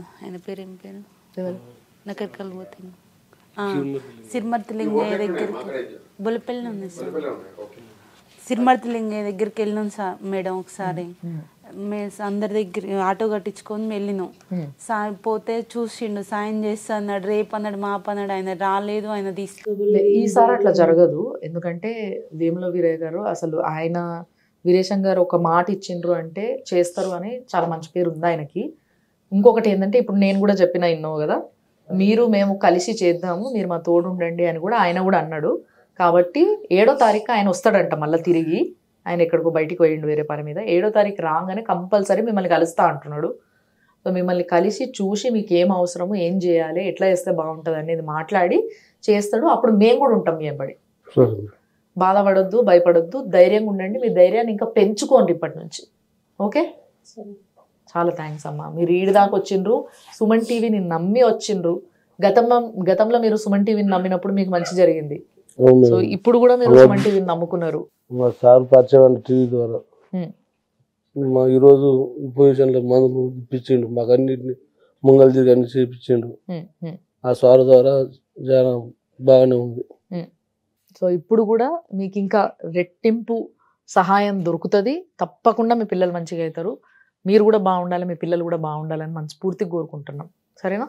పేరు ఏం పేరు నాకు పోతుంది సిరిమర్తి లింగయ్య దగ్గరికి బొలిపల్లి ఉంది సార్. సిరిమర్తి లింగయ్య దగ్గరికి వెళ్ళినాం సార్ మేడం ఒకసారి. మేము అందరి దగ్గర ఆటో కట్టించుకొని వెళ్ళినాం. పోతే చూసిండు, సాయం చేస్తా అన్నాడు. రేపు అన్నాడు, మాప అన్నాడు. ఆయన రాలేదు, ఆయన తీసుకోలేదు. ఈసారి అట్లా జరగదు. ఎందుకంటే వేముల వీరయ్య గారు అసలు ఆయన వీరేశం గారు ఒక మాట ఇచ్చిండ్రు అంటే చేస్తారు అని చాలా మంచి పేరు ఉంది ఆయనకి. ఇంకొకటి ఏంటంటే ఇప్పుడు నేను కూడా చెప్పిన ఇన్నో కదా, మేము కలిసి చేద్దాము, మీరు మా తోడు ఉండండి అని కూడా ఆయన కూడా అన్నాడు. కాబట్టి 7వ తారీఖు ఆయన వస్తాడంట మళ్ళీ తిరిగి. ఆయన ఎక్కడికో బయటికి పోయిండు వేరే పని మీద. 7వ తారీఖు రాగానే కంపల్సరీ మిమ్మల్ని కలుస్తా అంటున్నాడు. సో మిమ్మల్ని కలిసి చూసి మీకు ఏం అవసరము, ఏం చేయాలి, ఎట్లా చేస్తే బాగుంటుంది అనేది మాట్లాడి చేస్తాడు. అప్పుడు మేము కూడా ఉంటాం మీ వెంబడి. బాధపడొద్దు, భయపడొద్దు, ధైర్యంగా ఉండండి. మీ ధైర్యాన్ని ఇంకా పెంచుకోండి ఇప్పటి నుంచి. ఓకే, చాలా థ్యాంక్స్ అమ్మా. మీరు ఈడి దాకా వచ్చిండ్రు, సుమన్ టీవీని నమ్మి వచ్చిండ్రు. గతంలో మీరు సుమన్ టీవీని నమ్మినప్పుడు మీకు మంచి జరిగింది. సో ఇప్పుడు కూడా మీరు సుమన్ టీవీని నమ్ముకున్నారు. మా సార్ పరిచయం టీవీ ద్వారా మా ఈరోజు పొజిషన్లో మందులు ఇప్పించిండు, మాకు అన్నింటిని ముంగలు తిరిగి అన్ని చేయించిండు. ఆ సార్ ద్వారా చాలా బాగానే ఉంది. సో ఇప్పుడు కూడా మీకు ఇంకా రెట్టింపు సహాయం దొరుకుతుంది. తప్పకుండా మీ పిల్లలు మంచిగా అవుతారు. మీరు కూడా బాగుండాలి, మీ పిల్లలు కూడా బాగుండాలని మనస్ఫూర్తిగా కోరుకుంటున్నాం. సరేనా?